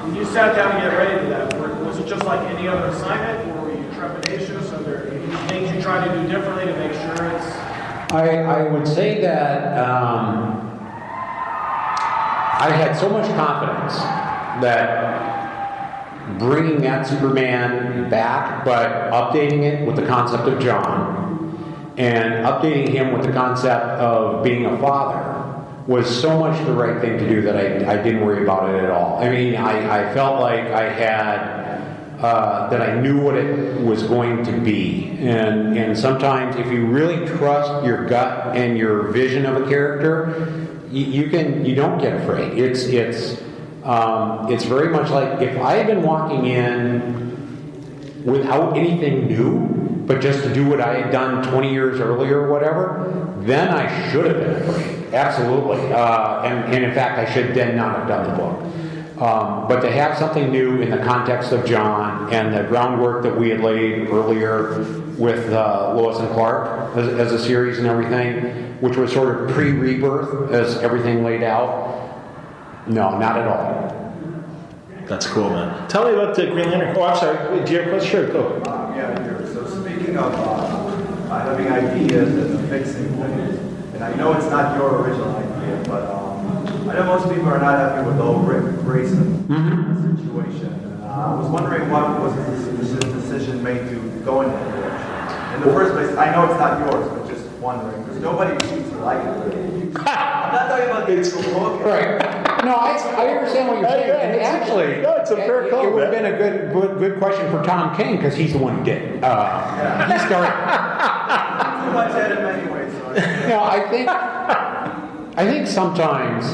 When you sat down to get ready for that, was it just like any other assignment, or were you trepidatious? Are there things you try to do differently to make sure it's... I would say that I had so much confidence that bringing that Superman back, but updating it with the concept of John and updating him with the concept of being a father was so much the right thing to do that I didn't worry about it at all. I mean, I felt like I had... that I knew what it was going to be, and sometimes if you really trust your gut and your vision of a character, you don't get afraid. It's very much like if I had been walking in without anything new, but just to do what I had done 20 years earlier or whatever, then I should have been afraid. Absolutely, and in fact, I should then not have done the book. But to have something new in the context of John and the groundwork that we had laid earlier with Lois and Clark as a series and everything, which was sort of pre-rebirth as everything laid out, no, not at all. That's cool, man. Tell me about the Green Lantern. Oh, I'm sorry. Do you have a question? Sure, go. So speaking of having ideas and fixing things, and I know it's not your original idea, but I know most people are not happy with the whole Rick Grayson situation. I was wondering what was the decision made to go in that direction. In the first place, I know it's not yours, but just wondering, because nobody seems to like it. I'm not talking about the actual book. Right. No, I understand what you're saying. And actually, no, it's a fair comment. It would have been a good question for Tom King, because he's the one who did it. He started. Too much at him anyway, so. No, I think sometimes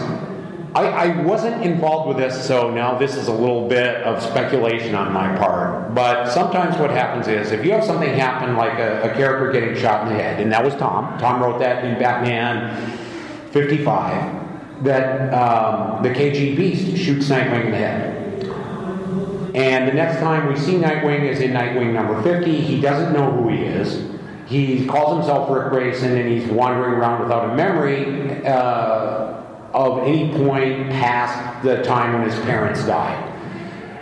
I wasn't involved with this, so now this is a little bit of speculation on my part. But sometimes what happens is, if you have something happen like a character getting shot in the head, and that was Tom. Tom wrote that in Batman 55, that the KG Beast shoots Nightwing in the head. And the next time we see Nightwing is in Nightwing number 50. He doesn't know who he is. He calls himself Rick Grayson, and he's wandering around without a memory of any point past the time when his parents died.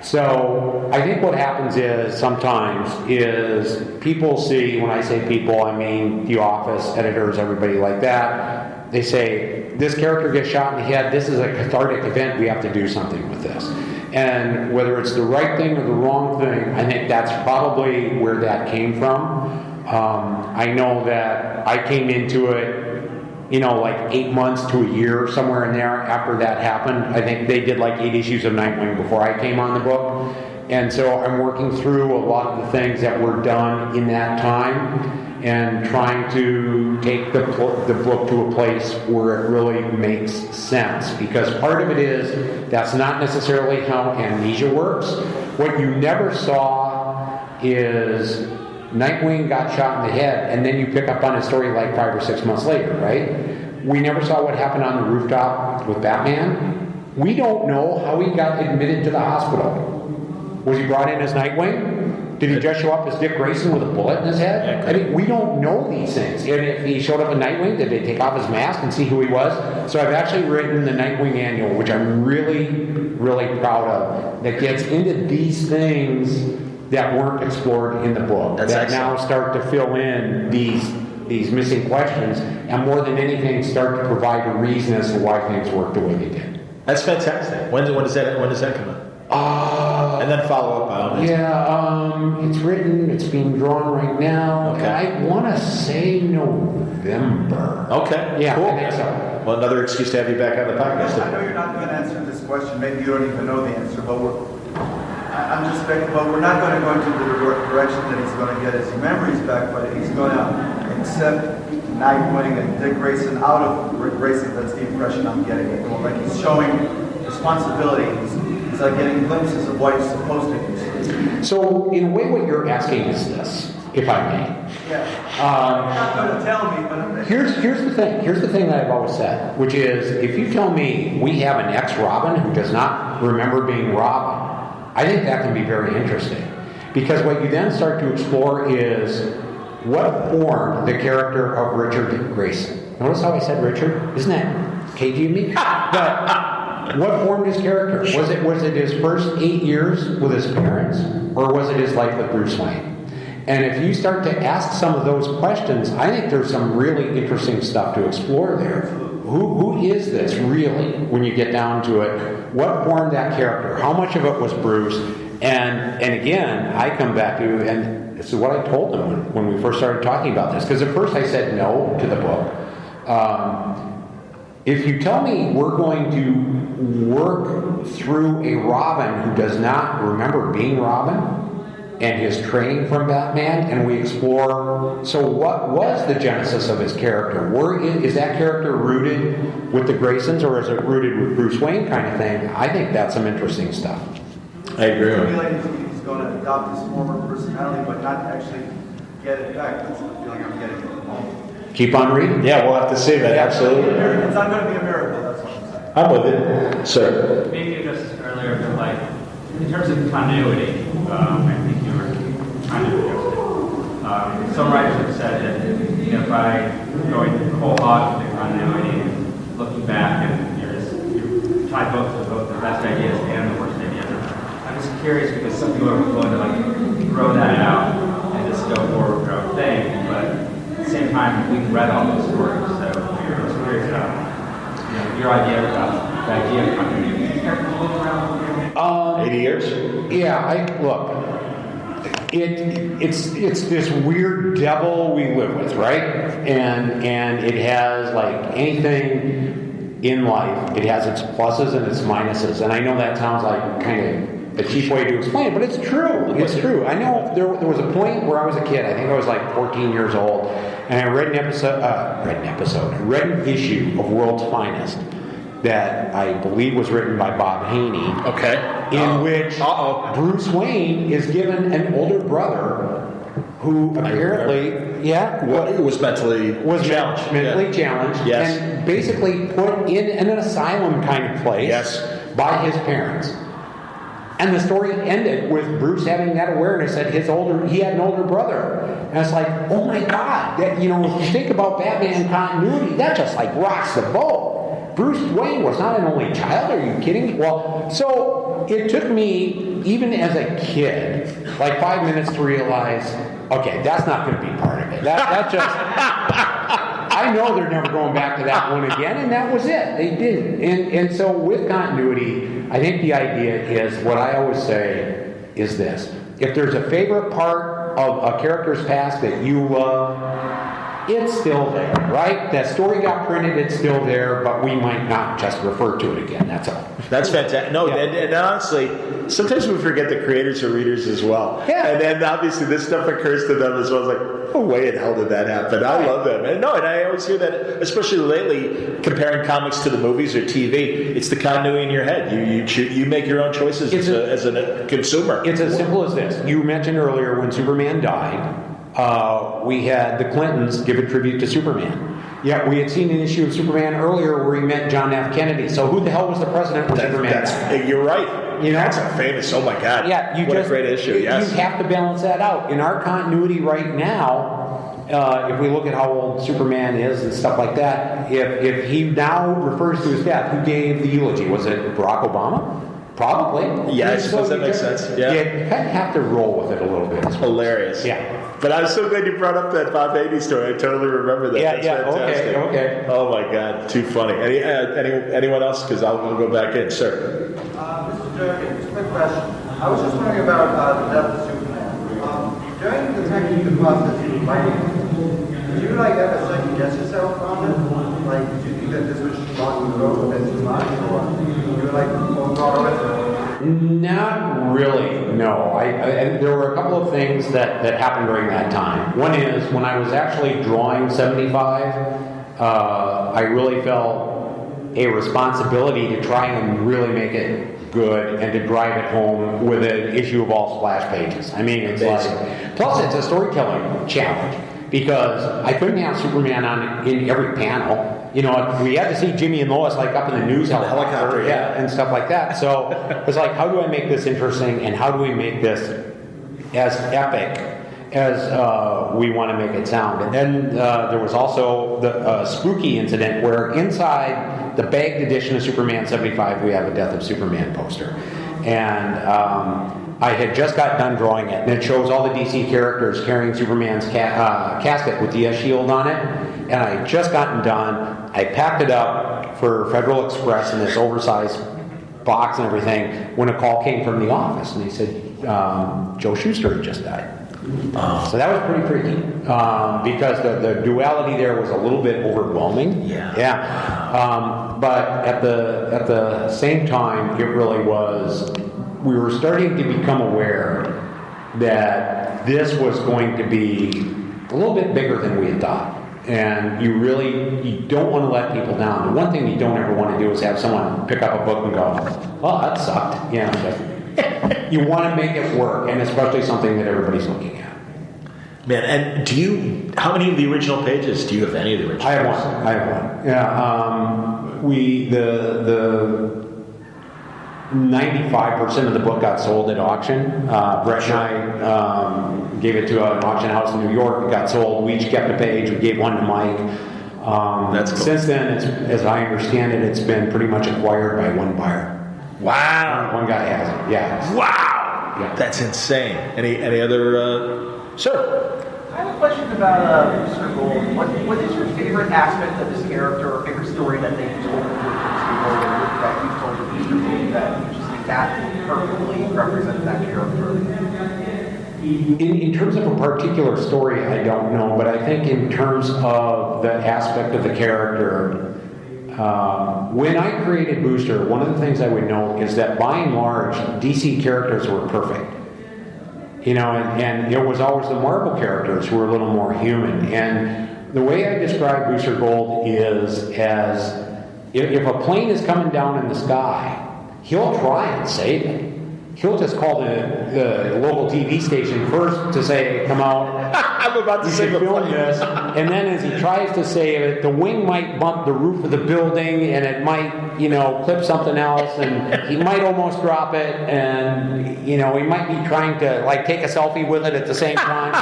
So I think what happens is sometimes is people see, when I say people, I mean the office, editors, everybody like that, they say, this character gets shot in the head, this is a cathartic event, we have to do something with this. And whether it's the right thing or the wrong thing, I think that's probably where that came from. I know that I came into it, like 8 months to a year, somewhere in there after that happened. I think they did like 8 issues of Nightwing before I came on the book. And so I'm working through a lot of the things that were done in that time and trying to take the book to a place where it really makes sense. Because part of it is, that's not necessarily how Amnesia works. What you never saw is Nightwing got shot in the head, and then you pick up on his story like 5 or 6 months later, right? We never saw what happened on the rooftop with Batman. We don't know how he got admitted to the hospital. Was he brought in as Nightwing? Did he just show up as Dick Grayson with a bullet in his head? I mean, we don't know these things. And if he showed up as Nightwing, did they take off his mask and see who he was? So I've actually written the Nightwing Annual, which I'm really, really proud of, that gets into these things that weren't explored in the book. That's that excellent. now start to fill in these missing questions, and more than anything, start to provide a reason as to why things worked the way they did. That's fantastic. When does that come out? And then follow up by all means. Yeah, it's written, it's being drawn right now. Okay. And I want to say November. Okay, Yeah, cool. I think so. Well, another excuse to have you back on the podcast. I know you're not going to answer this question. Maybe you don't even know the answer, but I'm just speculating. But we're not going to go into the direction that he's going to get his memories back, but he's going to accept Nightwing and Dick Grayson out of Rick Grayson. That's the impression I'm getting. Like he's showing responsibility. He's like getting glimpses of what he's supposed to do. So, in a way, what you're asking is this, if I may. Yeah. You're not going to tell me, but Here's the thing. Here's the thing that I've always said, which is, if you tell me we have an ex-Robin who does not remember being Robin, I think that can be very interesting. Because what you then start to explore is what formed the character of Richard Grayson. Notice how I said Richard? Isn't that cagey of me? But what formed his character? Was it his first 8 years with his parents? Or was it his life with Bruce Wayne? And if you start to ask some of those questions, I think there's some really interesting stuff to explore there. Who is this really, when you get down to it? What formed that character? How much of it was Bruce? And again, I come back to, and this is what I told them when we first started talking about this, because at first I said no to the book. If you tell me we're going to work through a Robin who does not remember being Robin, and his training from Batman, and we explore, so what was the genesis of his character? Is that character rooted with the Graysons, or is it rooted with Bruce Wayne kind of thing? I think that's some interesting stuff. I agree with I you. feel like he's going to adopt his former personality, but not actually get it back. That's the feeling I'm getting at the moment. Keep on reading. Yeah, we'll have to see that. Absolutely. It's not going to be a miracle, that's what I'm saying. I'm with it. Sir. Maybe you addressed this earlier, but like, in terms of continuity, I think you were kind of addressed it. Some writers have said that, by going whole hog with the continuity and looking back, and you tie both the best ideas and the worst ideas. I'm just curious because some people are willing to like throw that out and just go forward with their own thing, but at the same time, we've read all those stories, so curious your idea about the idea of continuity. These characters live around 80 years? Yeah, look. It's this weird devil we live with, right? And it has, like anything in life, it has its pluses and its minuses. And I know that sounds like kind of a cheap way to explain it, but it's true. It's true. I know there was a point where I was a kid. I think I was like 14 years old, and I read an issue of World's Finest that I believe was written by Bob Haney. Okay. In which Bruce Wayne is given an older brother who apparently, was mentally challenged. Mentally challenged, yes. And basically put in an asylum kind of place, yes, by his parents. And the story ended with Bruce having that awareness that he had an older brother. And it's like, oh my God, that, if you think about Batman continuity, that just like rocks the boat. Bruce Wayne was not an only child. Are you kidding me? Well, so it took me, even as a kid, like 5 minutes to realize, okay, that's not going to be part of it. That just, I know they're never going back to that one again, and that was it. They didn't. And so with continuity, I think the idea is, what I always say is this. If there's a favorite part of a character's past that you love, it's still there, right? That story got printed, it's still there, but we might not just refer to it again, that's all. That's fantastic. No, and honestly, sometimes we forget the creators are readers as well. Yeah. And then obviously this stuff occurs to them as well. It's like, no way in hell did that happen. I love that, man. No, and I always hear that, especially lately, comparing comics to the movies or TV, it's the continuity in your head. You make your own choices as a consumer. It's as simple as this. You mentioned earlier when Superman died, we had the Clintons give a tribute to Superman. Yeah, we had seen an issue of Superman earlier where he met John F. Kennedy. So who the hell was the president when Superman died? You're right. That's a famous, oh my God. Yeah, what a great issue, yes. You have to balance that out. In our continuity right now, if we look at how old Superman is and stuff like that, if he now refers to his death, who gave the eulogy? Was it Barack Obama? Probably. Yeah, I suppose that makes sense. Yeah. You kind of have to roll with it a little bit. It's hilarious. Yeah. But I'm so glad you brought up that Bob Haney story. I totally remember that. That's fantastic. Okay. Oh my God, too funny. Anyone else? Because we'll go back in. Sir. Mr. Jurgens, just a quick question. I was just wondering about the death of Superman. During the time you could process writing, did you ever second guess yourself on it? Did you think that this was wrong in the road a bit too much, or you were overall with it? Not really, no. There were a couple of things that happened during that time. One is, when I was actually drawing 75, I really felt a responsibility to try and really make it good and to drive it home with an issue of all splash pages. I mean, it's plus it's a storytelling challenge, because I couldn't have Superman in every panel. We had to see Jimmy and Lois up in the news helicopter, and stuff like that. So it was like, how do I make this interesting, and how do we make this as epic as we want to make it sound? And then there was also the spooky incident where inside the bagged edition of Superman 75, we have a Death of Superman poster. And I had just got done drawing it, and it shows all the DC characters carrying Superman's casket with the shield on it. And I had just gotten done. I packed it up for Federal Express in this oversized box and everything when a call came from the office, and they said Joe Shuster had just died. So that was pretty freaky, because the duality there was a little bit overwhelming. But at the same time, it really was. We were starting to become aware that this was going to be a little bit bigger than we had thought. And you don't want to let people down. The one thing you don't ever want to do is have someone pick up a book and go, "Oh, that sucked." You want to make it work, and especially something that everybody's looking at. Man, and how many of the original pages? Do you have any of the original I pages? I have one. Yeah. The 95% of the book got sold at auction. Brett and I gave it to an auction house in New York. It got sold. We each kept a page. We gave one to Mike. That's cool. Since then, as I understand it, it's been pretty much acquired by one buyer. Wow. One guy has it. Yeah. Wow. Yeah. That's insane. Any other? Sir. I have a question about Booster Gold. What is your favorite aspect of this character, or favorite story that they've told with Booster Gold, or that you've told with Booster Gold, that you just think that perfectly represents that character? In terms of a particular story, I don't know, but I think in terms of the aspect of the character, when I created Booster, one of the things I would note is that by and large, DC characters were perfect. You know, and it was always the Marvel characters who were a little more human. And the way I describe Booster Gold is as if a plane is coming down in the sky, he'll try and save it. He'll just call the local TV station first to say, come out. I'm about to say film this. And then as he tries to save it, the wing might bump the roof of the building and it might, clip something else and he might almost drop it and, he might be trying to take a selfie with it at the same time.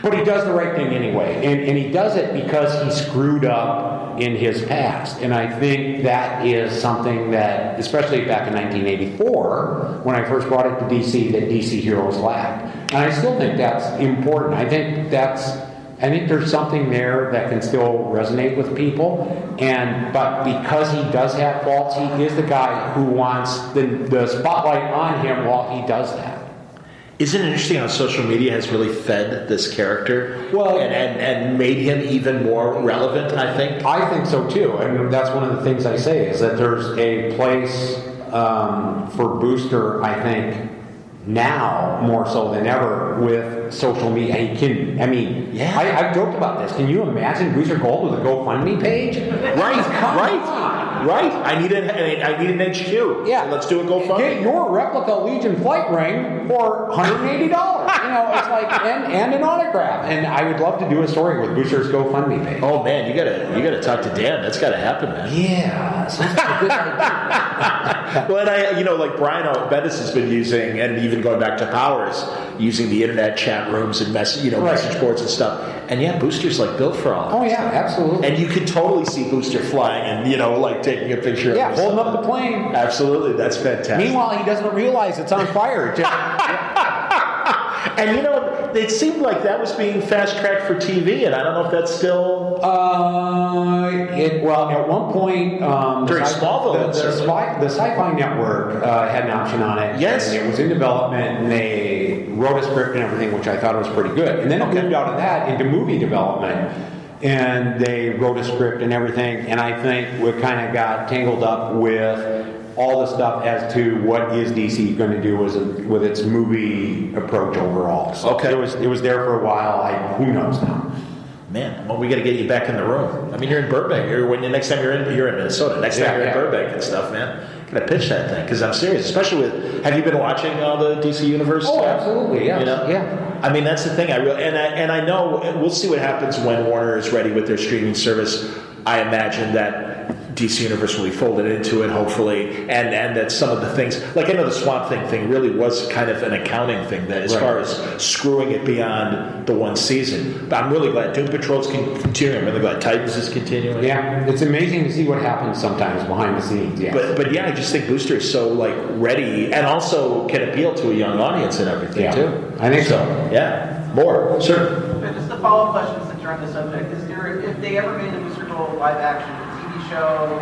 But he does the right thing anyway. And he does it because he screwed up in his past. And I think that is something that, especially back in 1984, when I first brought it to DC, that DC heroes lacked. And I still think that's important. I think there's something there that can still resonate with people. But because he does have faults, he is the guy who wants the spotlight on him while he does that. Isn't it interesting how social media has really fed this character and made him even more relevant, I think? I think so, too. And that's one of the things I say, is that there's a place for Booster, I think, now more so than ever with social media. I've joked about this. Can you imagine Booster Gold with a GoFundMe page? Right. I need an HQ. Yeah. So let's do a GoFundMe. Get your replica Legion flight ring for $180. It's like and an autograph. And I would love to do a story with Booster's GoFundMe page. Oh man, you gotta talk to Dan. That's gotta happen, man. Yeah, sounds like a good idea. Well, and like Brian Bendis has been using, and even going back to Powers, using the internet chat rooms and message boards and stuff. And yeah, Booster's built for all. Oh yeah, absolutely. And you could totally see Booster flying and taking a picture. Yeah, of holding up the plane. Absolutely, that's fantastic. Meanwhile, he doesn't realize it's on fire. And it seemed like that was being fast tracked for TV, and I don't know if that's still. At one point, during Smallville, the Sci-Fi Network had an option on it. Yes, and it was in development, and they wrote a script and everything, which I thought was pretty good. And then it moved out of that into movie development, and they wrote a script and everything. And I think we kind of got tangled up with all the stuff as to what is DC going to do with its movie approach overall. So it was there for a while. Who knows now? Man, well, we got to get you back in the room. I mean, you're in Burbank. Next time you're in Minnesota. Next time you're in Burbank and stuff, man. Got to pitch that thing because I'm serious. Especially with, have you been watching all the DC Universe? Oh, absolutely, yeah. Yeah. I mean, that's the thing. I know we'll see what happens when Warner is ready with their streaming service. I imagine that DC Universe will be folded into it, hopefully, and that some of the things, I know the Swamp thing really was kind of an accounting thing, that as far as screwing it beyond the one season. But I'm really glad Doom Patrol's continuing. I'm really glad Titans is continuing. Yeah, it's amazing to see what happens sometimes behind the scenes. Yeah. But yeah, I just think Booster is so ready, and also can appeal to a young audience and everything too. I think so. Yeah, more sure. Just a follow-up question since you're on the subject: if they ever made the Booster Gold live action show,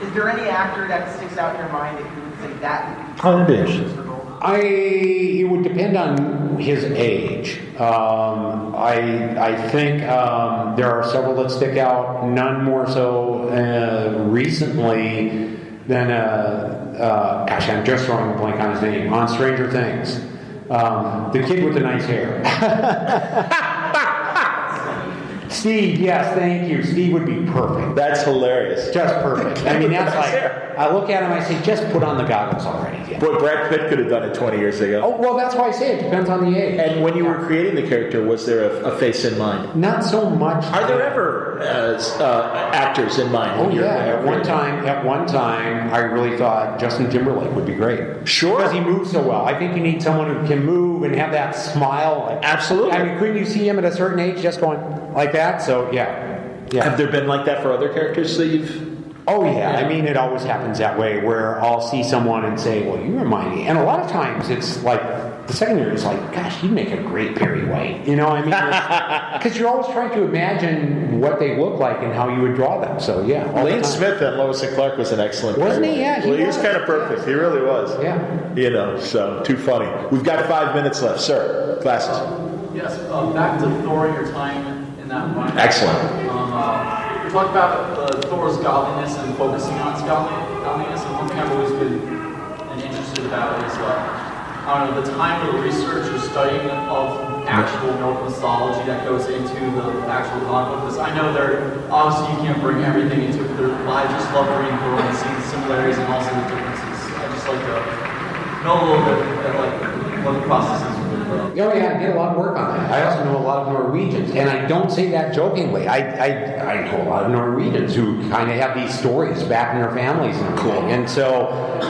is there any actor that sticks out in your mind that you would say that? That'd be interesting. It would depend on his age. I think there are several that stick out. None more so recently than I'm just throwing a blank on his name. On Stranger Things, the kid with the nice hair. Steve, yes, thank you. Steve would be perfect. That's hilarious. Just perfect. I mean, that's I look at him, I say, just put on the goggles already. Yeah. Boy, Brad Pitt could have done it 20 years ago. Oh, well, that's why I say it depends on the age. And when you were creating the character, was there a face in mind? Not so much. Are there ever actors in mind? Oh, yeah. At one time, I really thought Justin Timberlake would be great. Sure. Because he moves so well. I think you need someone who can move and have that smile. Absolutely. I mean, couldn't you see him at a certain age just going like that? So, yeah. Have there been like that for other characters that you've... Oh, yeah. I mean, it always happens that way, where I'll see someone and say, well, you remind me. And a lot of times it's like the second year, it's like, gosh, you'd make a great Perry White. You know, I mean, because you're always trying to imagine what they look like and how you would draw them. So yeah, Lane Smith and Lois and Clark was an excellent. Wasn't he? Yeah, he was kind of perfect. He really was. Yeah. You know, so too funny. We've got 5 minutes left, sir. Glasses. Yes. Back to Thor, your time in that run. Excellent. You talked about Thor's godliness and focusing on his godliness, and one thing I've always been interested about is, I don't know, the time of the research or studying of actual Norse mythology that goes into the actual comic book. Because I know obviously you can't bring everything into it, but I just love reading through and seeing the similarities and also the differences. I just like to know a little bit like what the process is. Oh yeah, I did a lot of work on that. I also know a lot of Norwegians, and I don't say that jokingly. I know a lot of Norwegians who kind of have these stories back in their families and everything. And so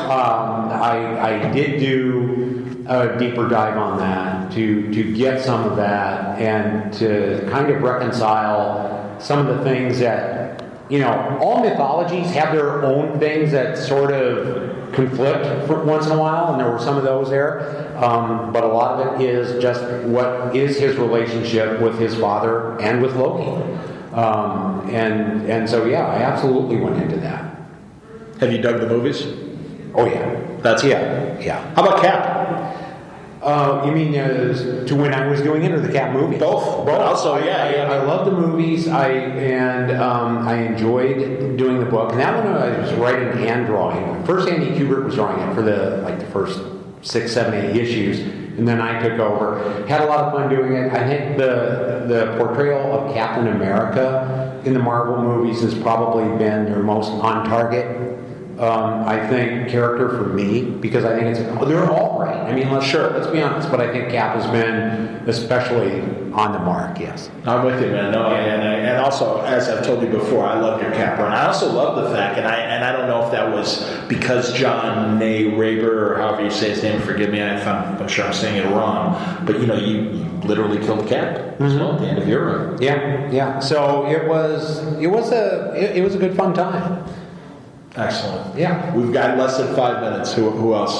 I did do a deeper dive on that to get some of that and to kind of reconcile some of the things that, you know, all mythologies have their own things that sort of conflict for once in a while, and there were some of those there. But a lot of it is just what is his relationship with his father and with Loki. And so, yeah, I absolutely went into that. Have you dug the movies? Oh, yeah. That's yeah. How about Cap? You mean to when I was doing it, or the Cap movie? Both. Also, I love the movies. I enjoyed doing the book. And that one I was writing and drawing. First, Andy Kubert was drawing it for the first 6, 7, 8 issues, and then I took over. Had a lot of fun doing it. I think the portrayal of Captain America in the Marvel movies has probably been their most on target. I think character for me, because I think they're all right. I mean, let's be honest, but I think Cap has been especially on the mark. Yes, I'm with you, man. No, and also, as I've told you before, I love your Cap run. I also love the fact, and I don't know if that was because John Raber, or however you say his name, forgive me if I'm sure I'm saying it wrong, but you know, you literally killed Cap as well at the end of your run. Yeah. So it was a good fun time. Excellent. Yeah. We've got less than 5 minutes. Who else?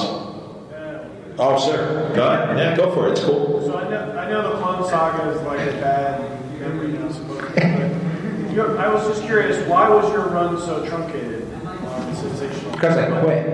Oh, sir. Go ahead. Yeah, go for it. It's cool. So I know the Clone Saga is like a bad memory, not supposed to, but I was just curious, why was your run so truncated and sensational? Because I quit.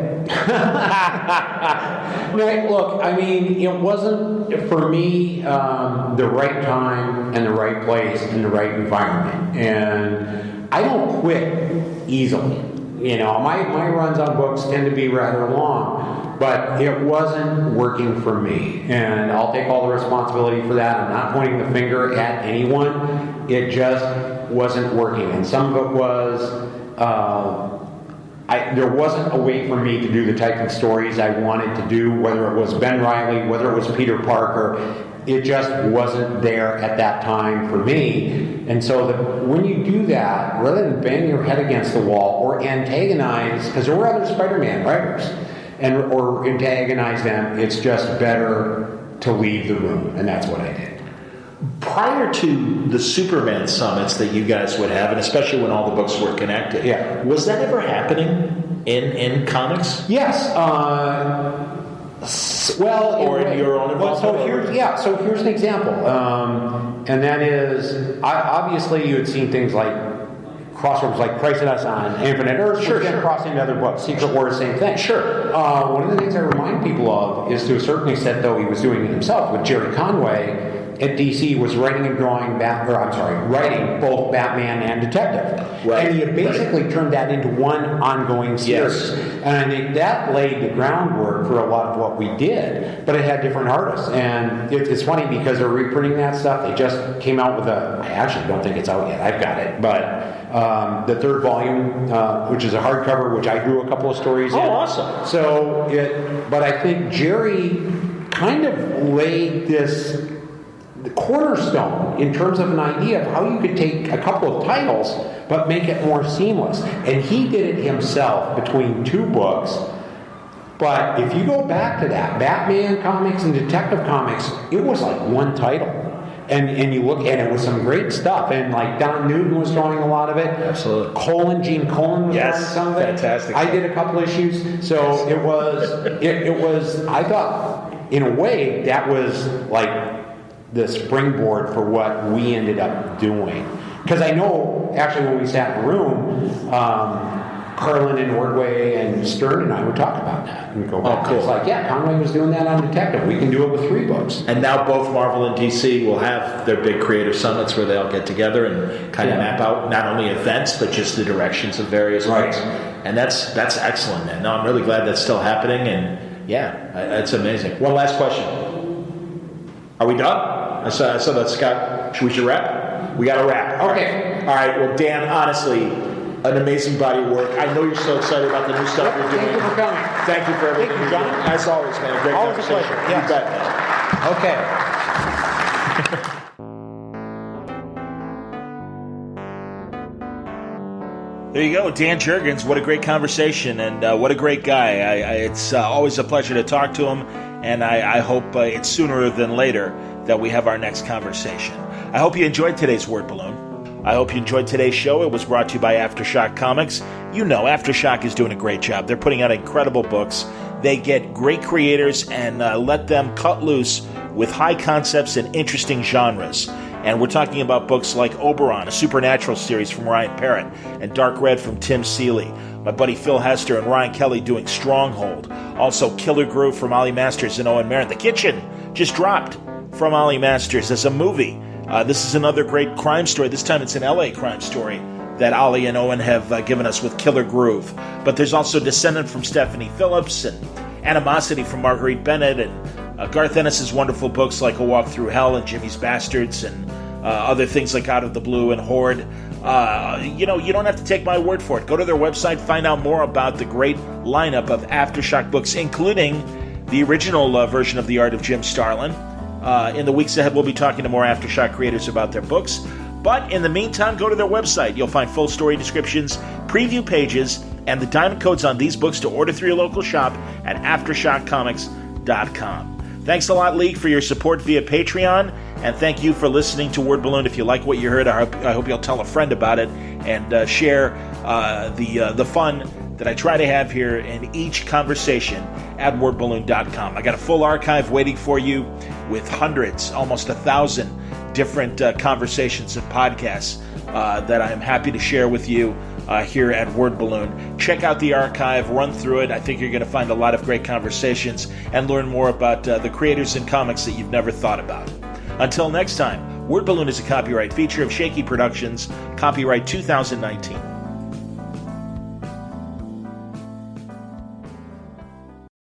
No, look, I mean, it wasn't, for me, the right time and the right place and the right environment. And I don't quit easily. You know, my runs on books tend to be rather long, but it wasn't working for me. And I'll take all the responsibility for that. I'm not pointing the finger at anyone. It just wasn't working. And some of it was, there wasn't a way for me to do the type of stories I wanted to do, whether it was Ben Reilly, whether it was Peter Parker. It just wasn't there at that time for me. And so when you do that, rather than bang your head against the wall or antagonize, because there were other Spider-Man writers, or antagonize them, it's just better to leave the room. And that's what I did. Prior to the Superman summits that you guys would have, and especially when all the books were connected, was that ever happening in comics? Yes. Well, or in your own involvement? So here's an example, and that is, obviously you had seen things like crossovers like Crisis on Infinite Earth, crossing into other books, Secret Wars, same thing. Sure. One of the things I remind people of is, to a certain extent, though he was doing it himself with Jerry Conway at DC, was writing and drawing writing both Batman and Detective. Right. And he had basically turned that into one ongoing series. Yes. And I think that laid the groundwork for a lot of what we did. But it had different artists. And it's funny because they're reprinting that stuff. They just came out with I actually don't think it's out yet. I've got it. But the third volume, which is a hardcover, which I drew a couple of stories in. Oh, awesome. So but I think Jerry kind of laid the cornerstone in terms of an idea of how you could take a couple of titles but make it more seamless. And he did it himself between 2 books. But if you go back to that, Batman comics and Detective comics, it was like one title. And you look at it with some great stuff. And like Don Newton was drawing a lot of it. Absolutely. Gene Colan was drawing some of it. Fantastic. I did a couple issues. So it was, I thought, in a way, that was like the springboard for what we ended up doing. Because I know, actually, when we sat in the room, Carlin and Ordway and Stern and I would talk about that and go, cool. It's like, yeah, Conway was doing that on Detective. We can do it with 3 books. And now both Marvel and DC will have their big creator summits where they all get together and kind of map out not only events, but just the directions of various books. And that's excellent, man. No, I'm really glad that's still happening, and yeah, it's amazing. One last question. Are we done? I saw that, Scott. Should we wrap? We got to wrap. Okay. All right. Well, Dan, honestly, an amazing body of work. I know you're so excited about the new stuff you're doing. Thank you for coming. Thank you for everything. Thank you, John. As always, man. A great Always a conversation. pleasure. Yes. You bet, man. Okay. There you go, Dan Jurgens. What a great conversation, and what a great guy. It's always a pleasure to talk to him, and I hope it's sooner than later that we have our next conversation. I hope you enjoyed today's Word Balloon. I hope you enjoyed today's show. It was brought to you by Aftershock Comics. You know Aftershock is doing a great job. They're putting out incredible books. They get great creators and let them cut loose with high concepts and interesting genres. And we're talking about books like Oberon, a supernatural series from Ryan Parrott, and Dark Red from Tim Seeley. My buddy Phil Hester and Ryan Kelly doing Stronghold. Also Killer Groove from Ollie Masters and Owen Marin. The Kitchen just dropped from Ollie Masters as a movie. This is another great crime story. This time it's an LA crime story that Ollie and Owen have given us with Killer Groove. But there's also Descendant from Stephanie Phillips and Animosity from Marguerite Bennett and Garth Ennis's wonderful books like A Walk Through Hell and Jimmy's Bastards and other things like Out of the Blue and Horde. You don't have to take my word for it. Go to their website, find out more about the great lineup of Aftershock books, including the original version of The Art of Jim Starlin. In the weeks ahead, we'll be talking to more Aftershock creators about their books. But in the meantime, go to their website. You'll find full story descriptions, preview pages, and the diamond codes on these books to order through your local shop at AftershockComics.com. Thanks a lot, League, for your support via Patreon, and thank you for listening to Word Balloon. If you like what you heard, I hope you'll tell a friend about it and share the fun that I try to have here in each conversation at wordballoon.com. I got a full archive waiting for you with hundreds, almost 1,000 different conversations and podcasts that I am happy to share with you here at Word Balloon. Check out the archive, run through it. I think you're going to find a lot of great conversations and learn more about the creators in comics that you've never thought about. Until next time, Word Balloon is a copyright feature of Shaky Productions, copyright 2019.